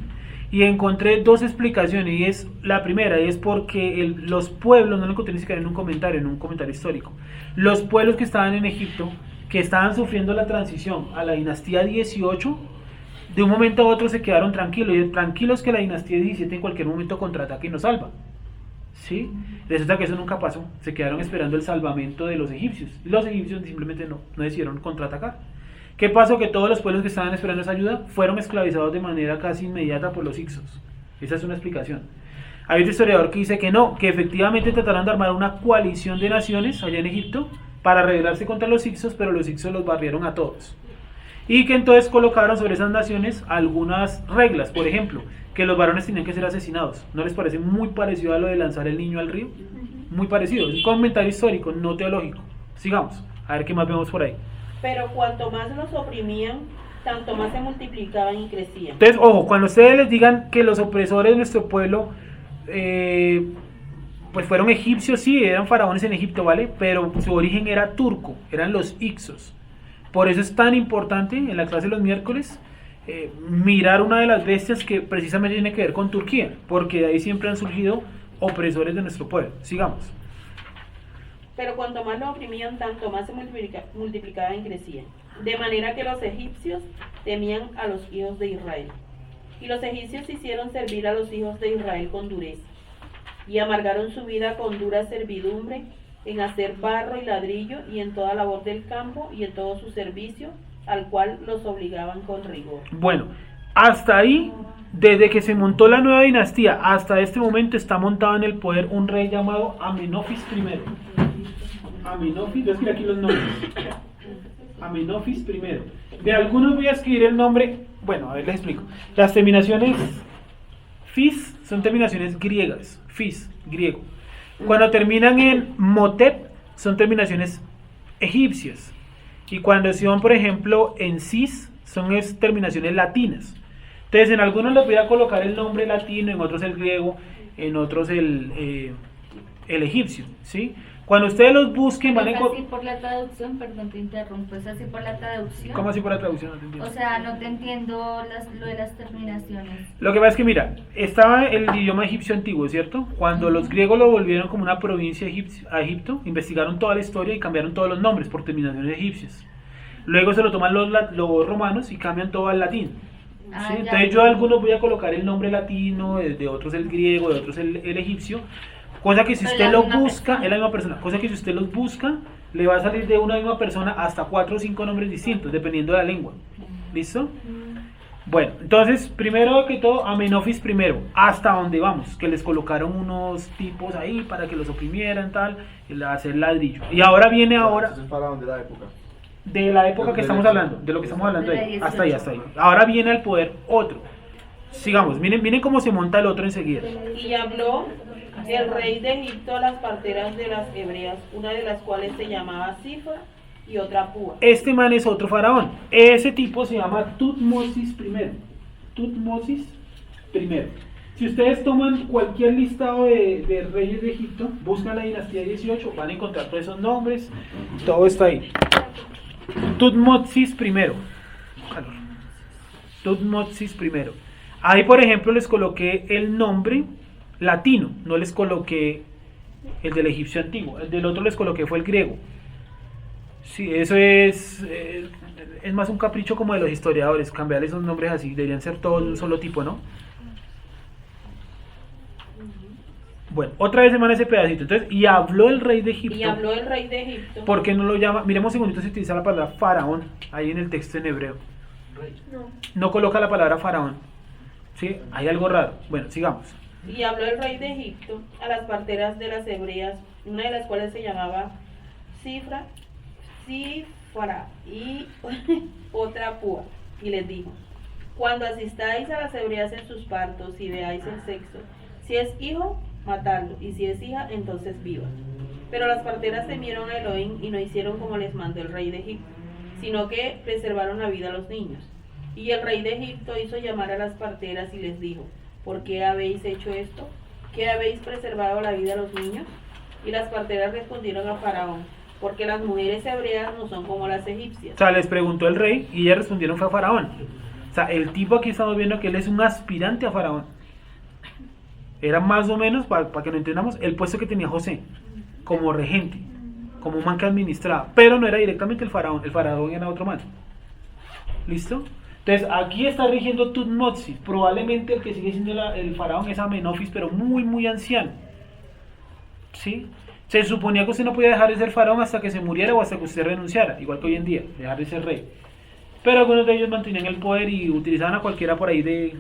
Y encontré dos explicaciones, y es la primera es porque los pueblos, no lo encontré ni siquiera en un comentario histórico, los pueblos que estaban en Egipto, que estaban sufriendo la transición a la dinastía 18, de un momento a otro se quedaron tranquilos, y tranquilos que la dinastía 17 en cualquier momento contraataque y nos salva. ¿Sí? Resulta que eso nunca pasó, se quedaron esperando el salvamento de los egipcios, y los egipcios simplemente no decidieron contraatacar. ¿Qué pasó? Que todos los pueblos que estaban esperando esa ayuda fueron esclavizados de manera casi inmediata por los Hicsos. Esa es una explicación. Hay otro historiador que dice que no, que efectivamente trataron de armar una coalición de naciones allá en Egipto para rebelarse contra los Hicsos, pero los Hicsos los barrieron a todos. y que entonces colocaron sobre esas naciones algunas reglas, por ejemplo, que los varones tenían que ser asesinados. ¿No les parece muy parecido a lo de lanzar el niño al río? Muy parecido, es un comentario histórico, no teológico. Sigamos, a ver qué más vemos por ahí. Pero cuanto más los oprimían, tanto más se multiplicaban y crecían. Entonces, ojo, cuando ustedes les digan que los opresores de nuestro pueblo pues fueron egipcios, sí, eran faraones en Egipto, ¿vale? Pero su origen era turco, eran los Hicsos. Por eso es tan importante en la clase de los miércoles mirar una de las bestias que precisamente tiene que ver con Turquía, porque de ahí siempre han surgido opresores de nuestro pueblo. Sigamos. Pero cuanto más los oprimían, tanto más se multiplicaban y crecían. De manera que los egipcios temían a los hijos de Israel. Y los egipcios hicieron servir a los hijos de Israel con dureza. Y amargaron su vida con dura servidumbre, en hacer barro y ladrillo, y en toda labor del campo, y en todo su servicio, al cual los obligaban con rigor. Bueno, hasta ahí, desde que se montó la nueva dinastía, hasta este momento está montado en el poder un rey llamado Amenofis I. Amenofis, voy a escribir aquí los nombres. Amenofis I. De algunos voy a escribir el nombre, bueno, a ver, les explico. Las terminaciones fis son terminaciones griegas, fis, griego. Cuando terminan en motep, son terminaciones egipcias. Y cuando son, por ejemplo, en cis, son terminaciones latinas. Entonces, en algunos les voy a colocar el nombre latino, en otros el griego, en otros el egipcio, ¿sí? Cuando ustedes los busquen van a encontrar... ¿Es así por la traducción? Perdón, te interrumpo. ¿Es así por la traducción? ¿Cómo así por la traducción? No te entiendo. O sea, no te entiendo lo de las terminaciones. Lo que pasa es que, mira, estaba el idioma egipcio antiguo, ¿cierto? Cuando los griegos lo volvieron como una provincia a Egipto, investigaron toda la historia y cambiaron todos los nombres por terminaciones egipcias. Luego se lo toman los romanos y cambian todo al latín. ¿Sí? Entonces yo a algunos voy a colocar el nombre latino, de otros el griego, de otros el egipcio. Cosa que si usted lo busca, es la misma persona. Cosa que si usted los busca, le va a salir de una misma persona hasta 4 o 5 nombres distintos, dependiendo de la lengua. ¿Listo? Bueno, entonces, primero que todo, Amenofis I, hasta donde vamos, que les colocaron unos tipos ahí para que los oprimieran, tal, hacer ladrillo. Y ahora viene ahora... ¿Es para dónde la época? De la época que estamos hablando, de lo que estamos hablando ahí, hasta ahí, hasta ahí. Ahora viene al poder otro. Sigamos, miren cómo se monta el otro enseguida. Y habló el rey de Egipto a las parteras de las hebreas, una de las cuales se llamaba Cifra y otra Púa. Este man es otro faraón. Ese tipo se llama Tutmosis I. Tutmosis I. Si ustedes toman cualquier listado de reyes de Egipto, buscan la dinastía 18, van a encontrar todos esos nombres, todo está ahí. Tutmosis I. Tutmosis I. Ahí, por ejemplo, les coloqué el nombre latino, no les coloqué el del egipcio antiguo, el del otro les coloqué fue el griego. Sí, eso es más un capricho como de los historiadores, cambiar esos nombres así, deberían ser todos de un solo tipo, ¿no? Bueno, otra vez se manda ese pedacito. Entonces, y habló el rey de Egipto. Y habló el rey de Egipto. ¿Por qué no lo llama? Miremos un segundito si utiliza la palabra faraón ahí en el texto en hebreo. No coloca la palabra faraón. ¿Sí? Hay algo raro. Bueno, sigamos. Y habló el rey de Egipto a las parteras de las hebreas, una de las cuales se llamaba Cifra y otra Púa, y les dijo: cuando asistáis a las hebreas en sus partos y veáis el sexo, si es hijo, matadlo, y si es hija, entonces viva. Pero las parteras temieron a Elohim y no hicieron como les mandó el rey de Egipto, sino que preservaron la vida a los niños. Y el rey de Egipto hizo llamar a las parteras y les dijo: ¿por qué habéis hecho esto? ¿Qué habéis preservado la vida a los niños? Y las parteras respondieron a Faraón: porque las mujeres hebreas no son como las egipcias. O sea, les preguntó el rey y ellas respondieron fue a Faraón. O sea, el tipo aquí estamos viendo que él es un aspirante a Faraón. Era más o menos, para que lo entendamos, el puesto que tenía José, como regente, como un man que administraba, pero no era directamente el faraón era otro man. ¿Listo? Entonces, aquí está rigiendo Tutmosis, probablemente el que sigue siendo el faraón es Amenofis, pero muy, muy anciano. ¿Sí? Se suponía que usted no podía dejar de ser faraón hasta que se muriera o hasta que usted renunciara, igual que hoy en día, dejar de ser rey. Pero algunos de ellos mantenían el poder y utilizaban a cualquiera por ahí de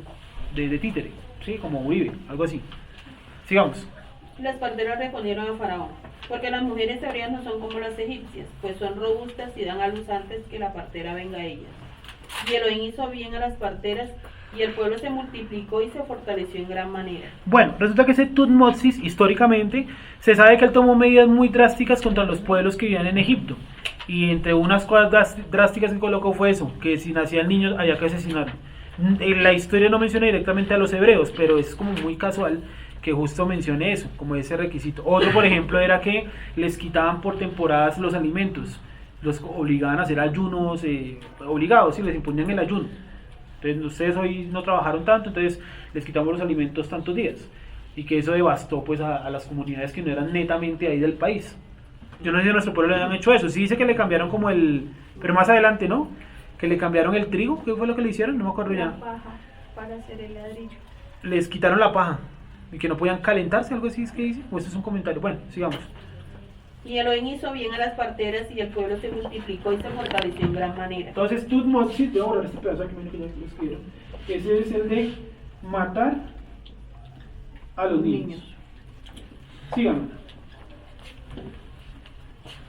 títere, ¿sí? Como Uribe, algo así. Sigamos. Las parteras respondieron a Faraón: porque las mujeres hebreas no son como las egipcias, pues son robustas y dan a luz antes que la partera venga a ellas. Y Elohim hizo bien a las parteras, y el pueblo se multiplicó y se fortaleció en gran manera. Bueno, resulta que ese Tutmosis, históricamente, se sabe que él tomó medidas muy drásticas contra los pueblos que vivían en Egipto. Y entre unas cosas drásticas que colocó fue eso, que si nacían niños había que asesinarlos. En la historia no menciona directamente a los hebreos, pero es como muy casual que justo mencione eso, como ese requisito. Otro, por ejemplo, era que les quitaban por temporadas los alimentos, los obligaban a hacer ayunos, obligados, sí, les imponían el ayuno. Entonces ustedes hoy no trabajaron tanto, entonces les quitamos los alimentos tantos días. Y que eso devastó pues a las comunidades que no eran netamente ahí del país. Yo no sé si a nuestro pueblo le han hecho eso. Sí dice que le cambiaron como pero más adelante, ¿no? Que le cambiaron el trigo. ¿Qué fue lo que le hicieron? No me acuerdo ya. La paja para hacer el ladrillo. Les quitaron la paja. Y que no podían calentarse, algo así es que dice. O esto es un comentario. Bueno, sigamos. Y Elohim hizo bien a las parteras, y el pueblo se multiplicó y se fortaleció en gran manera. Entonces Tutmosis, voy a borrar este pedazo aquí, que ya lo escribieron. Ese es el de matar a los niños. Síganme.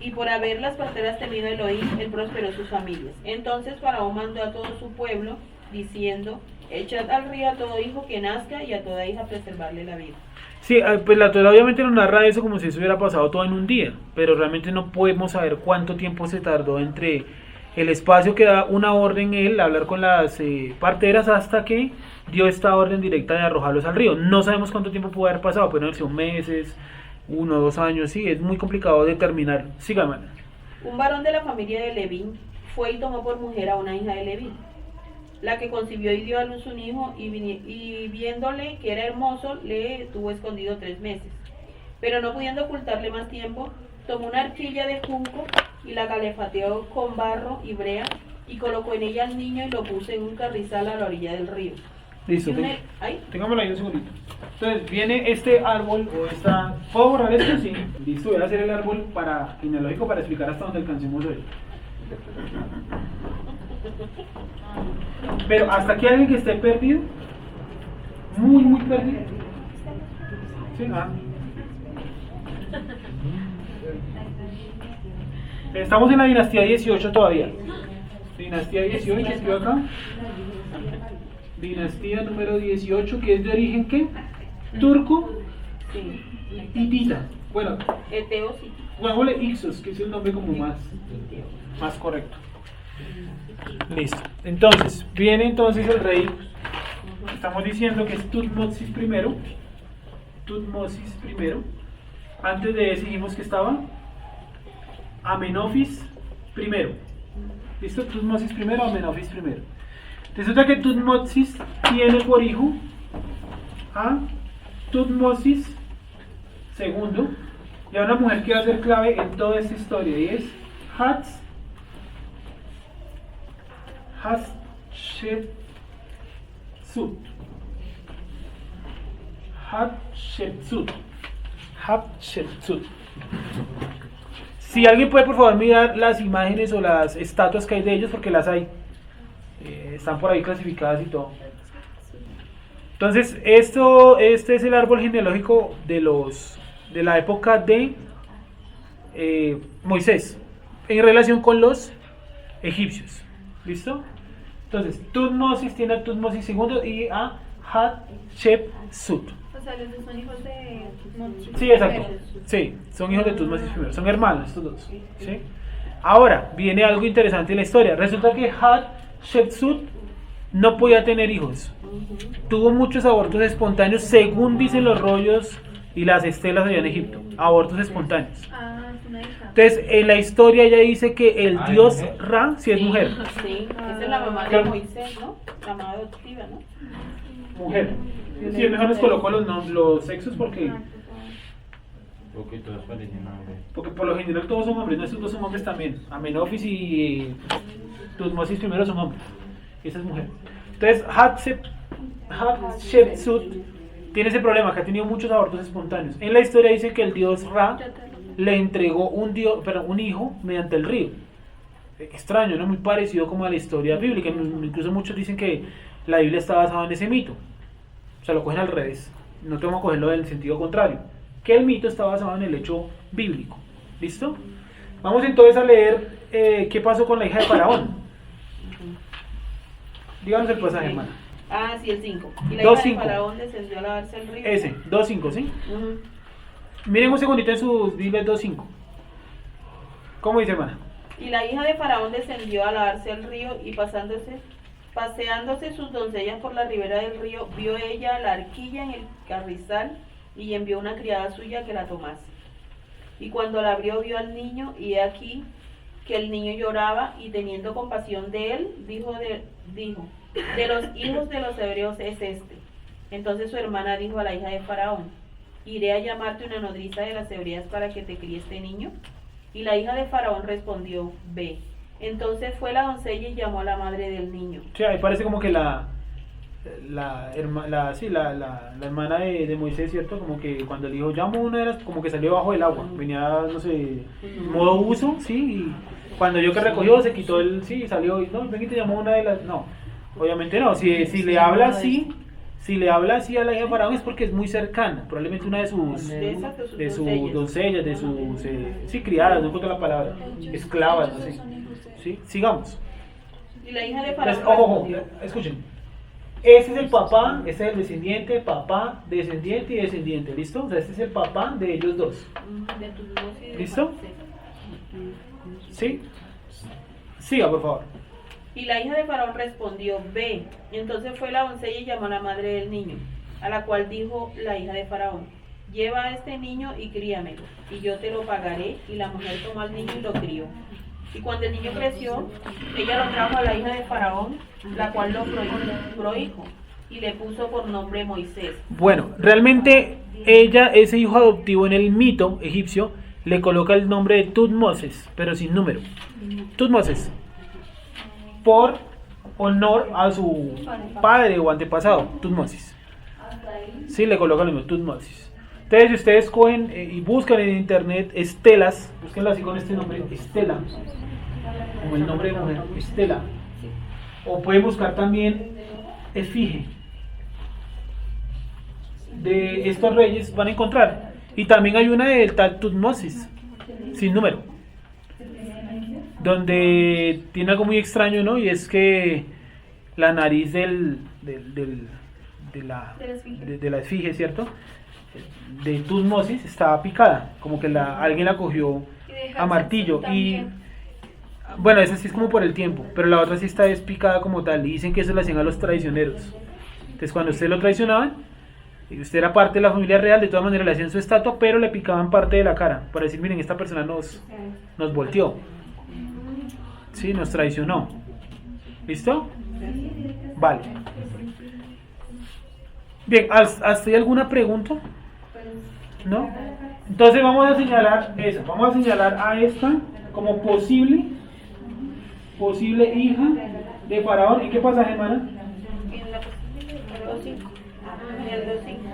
Y por haber las parteras temido a Elohim, él prosperó sus familias. Entonces Faraón mandó a todo su pueblo, diciendo: echad al río a todo hijo que nazca, y a toda hija preservarle la vida. Sí, pues la Torá obviamente nos narra eso como si eso hubiera pasado todo en un día, pero realmente no podemos saber cuánto tiempo se tardó entre el espacio que da una orden él, hablar con las parteras, hasta que dio esta orden directa de arrojarlos al río. No sabemos cuánto tiempo puede haber pasado, pueden haber sido meses, 1 o 2 años, sí, es muy complicado determinar. Síganme. Un varón de la familia de Leví fue y tomó por mujer a una hija de Leví, la que concibió y dio a luz un hijo, y viéndole que era hermoso, le tuvo escondido 3 meses. Pero no pudiendo ocultarle más tiempo, tomó una arquilla de junco y la calefateó con barro y brea, y colocó en ella al niño y lo puso en un carrizal a la orilla del río. Listo, ¿Ahí? tengámoslo ahí un segundito. Entonces viene este árbol o esta... ¿Puedo borrar esto? Sí. Listo, voy a hacer el árbol genealógico para explicar hasta dónde alcancemos hoy. Pero hasta aquí alguien que esté perdido, muy perdido. Sí, Estamos en la dinastía 18 todavía. Dinastía 18, escribo acá. Dinastía número 18, que es de origen ¿qué? Turco, hitita. Bueno, pongámosle Ixos, que es el nombre como más correcto. Listo. Entonces, viene entonces el rey. Estamos diciendo que es Tutmosis I. Tutmosis I. Antes de eso dijimos que estaba Amenofis I. ¿Listo? Tutmosis I, Amenofis I. Resulta que Tutmosis tiene por hijo a Tutmosis II, y a una mujer que va a ser clave en toda esta historia, y es Hatshepsut. Si alguien puede por favor mirar las imágenes o las estatuas que hay de ellos, porque las hay, están por ahí clasificadas y todo. Entonces este es el árbol genealógico de la época de Moisés en relación con los egipcios. ¿Listo? Entonces Tutmosis tiene a Tutmosis II y a Hatshepsut. O sea, los dos son hijos de Tutmosis. Sí, exacto. Sí, son hijos de Tutmosis I. Son hermanos estos dos. ¿Sí? Ahora viene algo interesante en la historia. Resulta que Hatshepsut no podía tener hijos. Tuvo muchos abortos espontáneos, según dicen los rollos y las estelas allá en Egipto. Abortos espontáneos. Ah, es una hija. Entonces, en la historia ella dice que el dios Ra, si es mujer. Sí, esa es la mamá de Moisés, ¿no? La mamá adoptiva, ¿no? Mujer. Sí, mejor les coloco los sexos porque todos parecen hombres. porque por lo general todos son hombres, no, estos dos son hombres también. Amenofis y Tutmosis I son hombres. Esa es mujer. Entonces, Hatshepsut tiene ese problema, que ha tenido muchos abortos espontáneos. En la historia dice que el dios Ra le entregó un hijo mediante el río. Extraño, ¿no? Muy parecido como a la historia bíblica. Incluso muchos dicen que la Biblia está basada en ese mito. O sea, lo cogen al revés. No tengo que cogerlo en el sentido contrario. Que el mito está basado en el hecho bíblico. ¿Listo? Vamos entonces a leer qué pasó con la hija de Faraón. Díganos el pasaje, hermana. Ah, sí, el 5. Y la 2:5. hija de Faraón descendió a lavarse el río. Ese, 2.5, ¿sí? Ujú. Miren un segundito en sus Biblias 2.5. ¿Cómo dice, hermana? Y la hija de Faraón descendió a lavarse el río y paseándose sus doncellas por la ribera del río, vio ella la arquilla en el carrizal y envió una criada suya que la tomase. Y cuando la abrió vio al niño y he aquí que el niño lloraba y teniendo compasión de él, dijo, de los hijos de los hebreos es este. Entonces su hermana dijo a la hija de Faraón, ¿iré a llamarte una nodriza de las hebreas para que te críe este niño? Y la hija de Faraón respondió, ve. Entonces fue la doncella y llamó a la madre del niño. Sí, ahí parece como que la hermana de Moisés, ¿cierto? Como que cuando le dijo, llamo una de las, como que salió bajo del agua, venía, no sé, modo uso, sí, y cuando yo que recogió se quitó el, sí, salió y no, ven y te llamó una de las, no, obviamente no, si le habla así, si le habla así a la hija de Faraón es porque es muy cercana, probablemente una de sus doncellas, de sus, sí, criadas, no encuentro la palabra, esclavas, no sé, sí, sigamos. Y la hija de Faraón... Entonces, ojo, escuchen. Ese es el papá, ese es el descendiente, papá, descendiente y descendiente, ¿listo? O sea, este es el papá de ellos dos. ¿Listo? ¿Sí? Siga, por favor. Y la hija de Faraón respondió, ve. Entonces fue la doncella y llamó a la madre del niño, a la cual dijo la hija de Faraón, lleva a este niño y críamelo, y yo te lo pagaré. Y la mujer tomó al niño y lo crió. Y cuando el niño creció, ella lo trajo a la hija de Faraón, la cual lo prohijo, y le puso por nombre Moisés. Bueno, realmente ella, ese hijo adoptivo en el mito egipcio, le coloca el nombre de Tutmosis, pero sin número. Tutmosis, por honor a su padre o antepasado, Tutmosis. Sí, le coloca el nombre Tutmosis. Entonces, si ustedes cogen y buscan en internet estelas, búsquenla así con este nombre, Estela, como el nombre de mujer, Estela. O pueden buscar también efigie de estos reyes, van a encontrar. Y también hay una del tal Tutmosis, sin número, donde tiene algo muy extraño, ¿no? Y es que la nariz de la efigie, ¿cierto? De Tutmosis estaba picada, como que alguien la cogió a martillo. Y bueno, esa sí es como por el tiempo, pero la otra sí está despicada como tal. Y dicen que eso lo hacían a los traicioneros. Entonces, cuando usted lo traicionaban, y usted era parte de la familia real, de todas maneras le hacían su estatua, pero le picaban parte de la cara para decir, miren, esta persona nos volteó, sí, nos traicionó. ¿Listo? Vale. Bien, ¿hasta ahí alguna pregunta? ¿No? Entonces vamos a señalar eso, vamos a señalar a esta como posible hija de Faraón. ¿Y qué pasaje, hermana?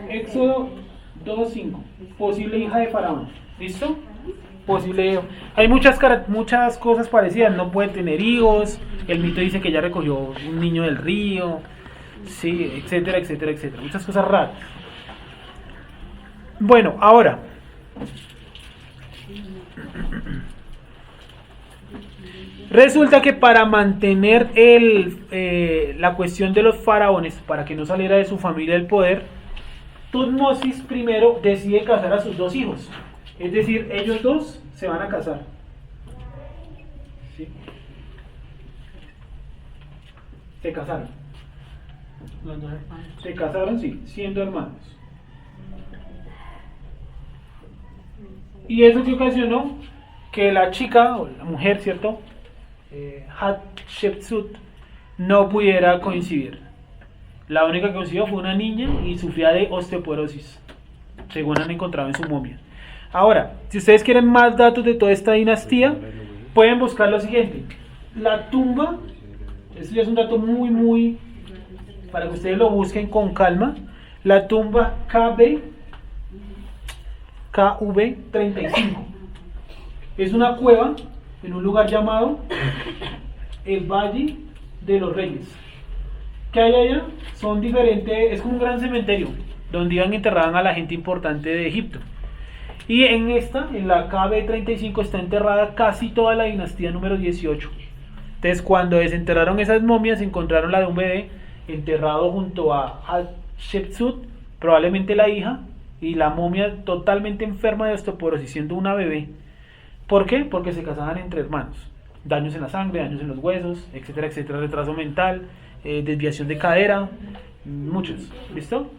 Éxodo 2:5, posible hija de Faraón. ¿Listo? Posible. Hay muchas cosas parecidas, no puede tener hijos, el mito dice que ella recogió un niño del río, sí, etcétera, etcétera, etcétera, muchas cosas raras. Bueno, ahora resulta que para mantener la cuestión de los faraones, para que no saliera de su familia el poder, Tutmosis primero decide casar a sus dos hijos, es decir, ellos dos se van a casar. ¿Sí? Se casaron. Se casaron, sí, siendo hermanos. Y eso que ocasionó que la chica, o la mujer, ¿cierto? Hatshepsut, no pudiera coincidir. La única que coincidió fue una niña y sufría de osteoporosis, según han encontrado en su momia. Ahora, si ustedes quieren más datos de toda esta dinastía, pueden buscar lo siguiente. La tumba, esto ya es un dato muy, para que ustedes lo busquen con calma. La tumba KV35 es una cueva en un lugar llamado el Valle de los Reyes. ¿Qué hay allá? Son diferentes, es como un gran cementerio donde iban enterraban a la gente importante de Egipto. Y en la KV35 está enterrada casi toda la dinastía número 18. Entonces Entonces, cuando desenterraron esas momias, encontraron la de un bebé enterrado junto a Hatshepsut, probablemente la hija, y la momia totalmente enferma de osteoporosis, siendo una bebé. ¿Por qué? Porque se casaban entre hermanos. Daños en la sangre, daños en los huesos, etcétera, etcétera, retraso mental, desviación de cadera, muchos. ¿Listo?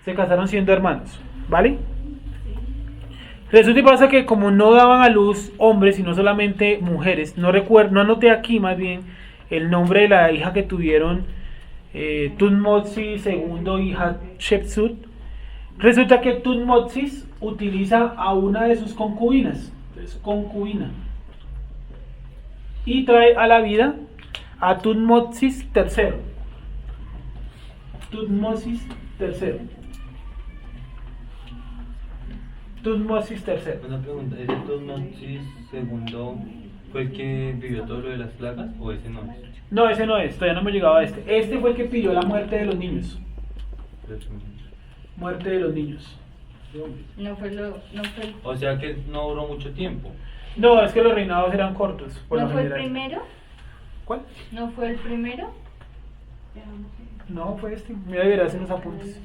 Se casaron siendo hermanos, ¿vale? Resulta y pasa que como no daban a luz hombres, sino solamente mujeres, no anoté aquí más bien el nombre de la hija que tuvieron Tutmosis II y Hatshepsut. Resulta que Tutmosis utiliza a una de sus concubinas, y trae a la vida a Tutmosis III. Tutmosis III. Una pregunta, ¿ese Tutmosis II fue el que vivió todo lo de las plagas o ese no es? No, ese no es, todavía no me llegaba a este. Este fue el que pidió la muerte de los niños. Muerte de los niños. No fue el... O sea que no duró mucho tiempo. No, es que los reinados eran cortos. Por ¿No lo fue el general. primero? ¿Cuál? ¿No fue el primero? No, fue este. Mira, verás en los apuntes.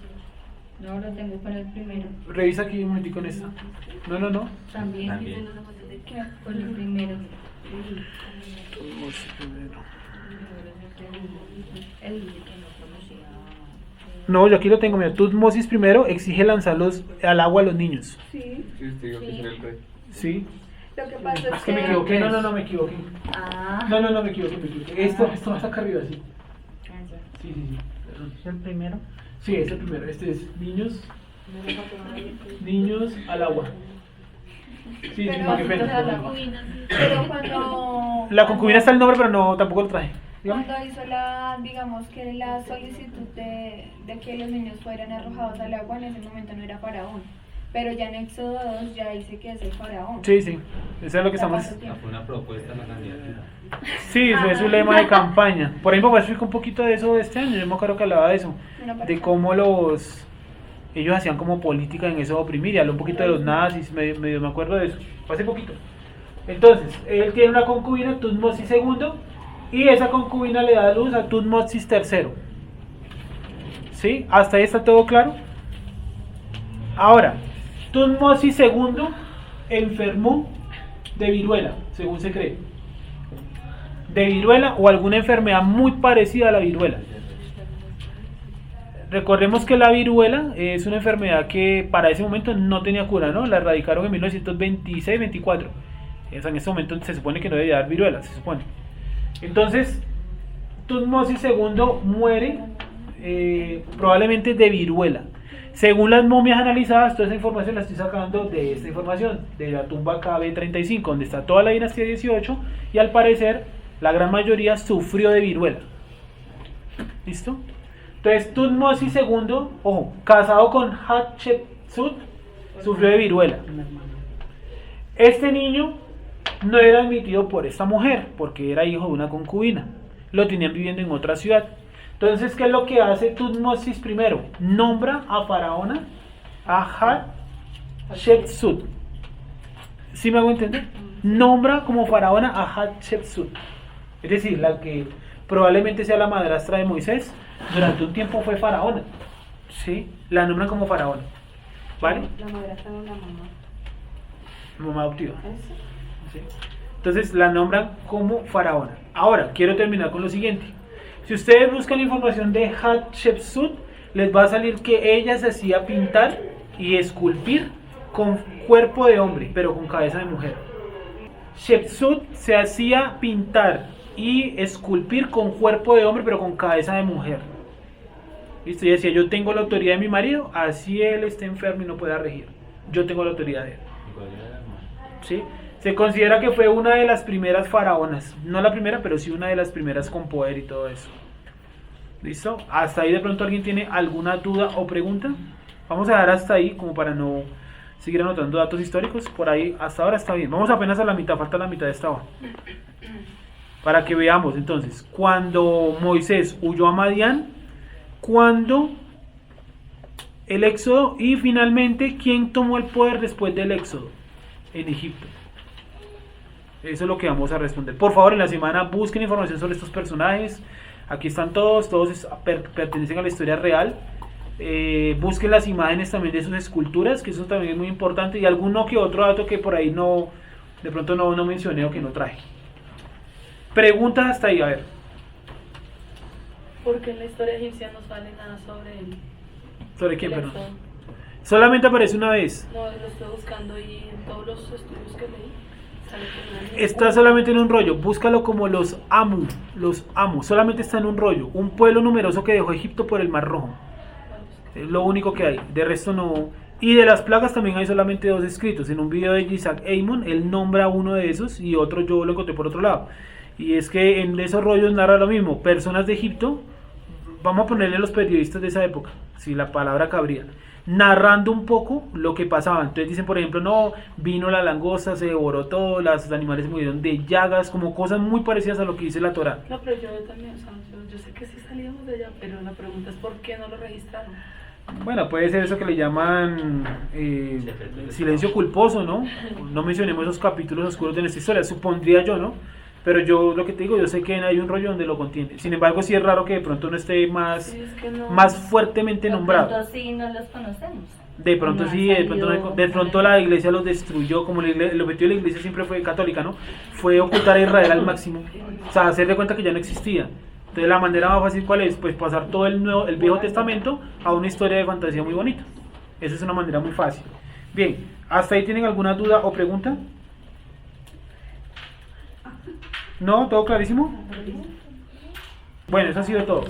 No, lo tengo con el primero. Revisa aquí un momentico en esta. No. También. Con el primero. Tutmosis primero. El... No, yo aquí lo tengo. Mira, Tutmosis primero exige lanzarlos al agua a los niños. Sí. Sí, usted dijo que Sí. era el rey. Sí. Lo que pasa Es es que me equivoqué. No, me equivoqué. Ah. No, me equivoqué. Esto va hasta acá arriba, sí. Sí. Perdón. ¿Es el primero? Sí, es el primero. Este es niños al agua. Sí, Pero- qué pena. Pero cuando... La concubina está el nombre, pero no, tampoco lo traje. Dígame. Cuando hizo digamos que la solicitud de que los niños fueran arrojados al agua, en ese momento no era faraón. Pero ya en Éxodo 2 ya dice que es el faraón. Sí. Eso es lo que Ya estamos... pasó tiempo. Fue una propuesta a la candidatura. Sí, eso es su lema de campaña. Por ahí mi papá explicó un poquito de eso de este año. Yo me acuerdo que hablaba de eso. De cómo ellos hacían como política en eso de oprimir. Y habló un poquito de los nazis, medio me acuerdo de eso. Fue hace poquito. Entonces, él tiene una concubina, Tutmosis II, y esa concubina le da luz a Tutmosis III. ¿Sí? ¿Hasta ahí está todo claro? Ahora, Tutmosis II enfermó de viruela, según se cree. De viruela o alguna enfermedad muy parecida a la viruela. Recordemos que la viruela es una enfermedad que para ese momento no tenía cura, ¿no? La erradicaron en 1926-24. En ese momento se supone que no debía dar viruela, se supone. Entonces, Tutmosis II muere probablemente de viruela. Según las momias analizadas, toda esa información la estoy sacando de esta información, de la tumba KB35, donde está toda la dinastía 18, y al parecer la gran mayoría sufrió de viruela. ¿Listo? Entonces Tutmosis II, ojo, casado con Hatshepsut, sufrió de viruela. Este niño no era admitido por esta mujer, porque era hijo de una concubina. Lo tenían viviendo en otra ciudad. Entonces, ¿qué es lo que hace Tutmosis primero? Nombra a faraona, a Hatshepsut. ¿Sí me hago entender? Nombra como faraona a Hatshepsut. Es decir, la que probablemente sea la madrastra de Moisés, durante un tiempo fue faraona. ¿Sí? La nombran como faraona. ¿Vale? La madrastra no la mamá. Mamá adoptiva. ¿Sí? Entonces la nombran como faraona. Ahora, quiero terminar con lo siguiente. Si ustedes buscan información de Hatshepsut, les va a salir que ella se hacía pintar y esculpir con cuerpo de hombre, pero con cabeza de mujer. Shepsut se hacía pintar y esculpir con cuerpo de hombre, pero con cabeza de mujer. ¿Listo? Y decía, yo tengo la autoridad de mi marido, así él esté enfermo y no pueda regir. Yo tengo la autoridad de él. ¿Sí? Se considera que fue una de las primeras faraonas. No la primera, pero sí una de las primeras con poder y todo eso. ¿Listo? Hasta ahí de pronto alguien tiene alguna duda o pregunta. Vamos a dejar hasta ahí como para no seguir anotando datos históricos. Por ahí hasta ahora está bien. Vamos apenas a la mitad, falta la mitad de esta hoja. Para que veamos entonces, cuando Moisés huyó a Madián, cuando el éxodo y finalmente quién tomó el poder después del éxodo en Egipto. Eso es lo que vamos a responder. Por favor, en la semana busquen información sobre estos personajes. Aquí están todos pertenecen a la historia real. Busquen las imágenes también de sus esculturas, que eso también es muy importante, y alguno que otro dato que por ahí de pronto no mencioné o que no traje. Preguntas hasta ahí, a ver. ¿Por qué en la historia egipcia no sale nada sobre él? ¿Sobre quién, perdón? Solamente aparece una vez. No, lo estoy buscando y en todos los estudios que leí sale que no. Está solamente en un rollo, búscalo como los Amu, solamente está en un rollo, un pueblo numeroso que dejó Egipto por el Mar Rojo. Es lo único que hay, de resto no. Y de las plagas también hay solamente 2 escritos. En un video de Isaac Aymon, él nombra uno de esos y otro yo lo encontré por otro lado. Y es que en esos rollos narra lo mismo, personas de Egipto, vamos a ponerle a los periodistas de esa época, si la palabra cabría, narrando un poco lo que pasaba. Entonces dicen, por ejemplo, no, vino la langosta, se devoró todo, los animales murieron de llagas, como cosas muy parecidas a lo que dice la Torá. No, pero yo también, o sea, yo sé que sí salíamos de allá, pero la pregunta es ¿por qué no lo registraron? Bueno, puede ser eso que le llaman silencio culposo, ¿no? No mencionemos esos capítulos oscuros de nuestra historia, supondría yo, ¿no? Pero yo lo que te digo, yo sé que hay un rollo donde lo contiene. Sin embargo, sí es raro que de pronto no esté más, Sí, es que no. más fuertemente nombrado. De pronto sí no los conocemos. De pronto No sí, ha de pronto la iglesia los destruyó, como el objetivo de la iglesia siempre fue católica, ¿no? Fue ocultar a Israel al máximo, o sea, hacer de cuenta que ya no existía. Entonces la manera más fácil, ¿cuál es? Pues pasar todo el Viejo Testamento a una historia de fantasía muy bonita. Esa es una manera muy fácil. Bien, ¿hasta ahí tienen alguna duda o pregunta? ¿No? ¿Todo clarísimo? Bueno, eso ha sido todo.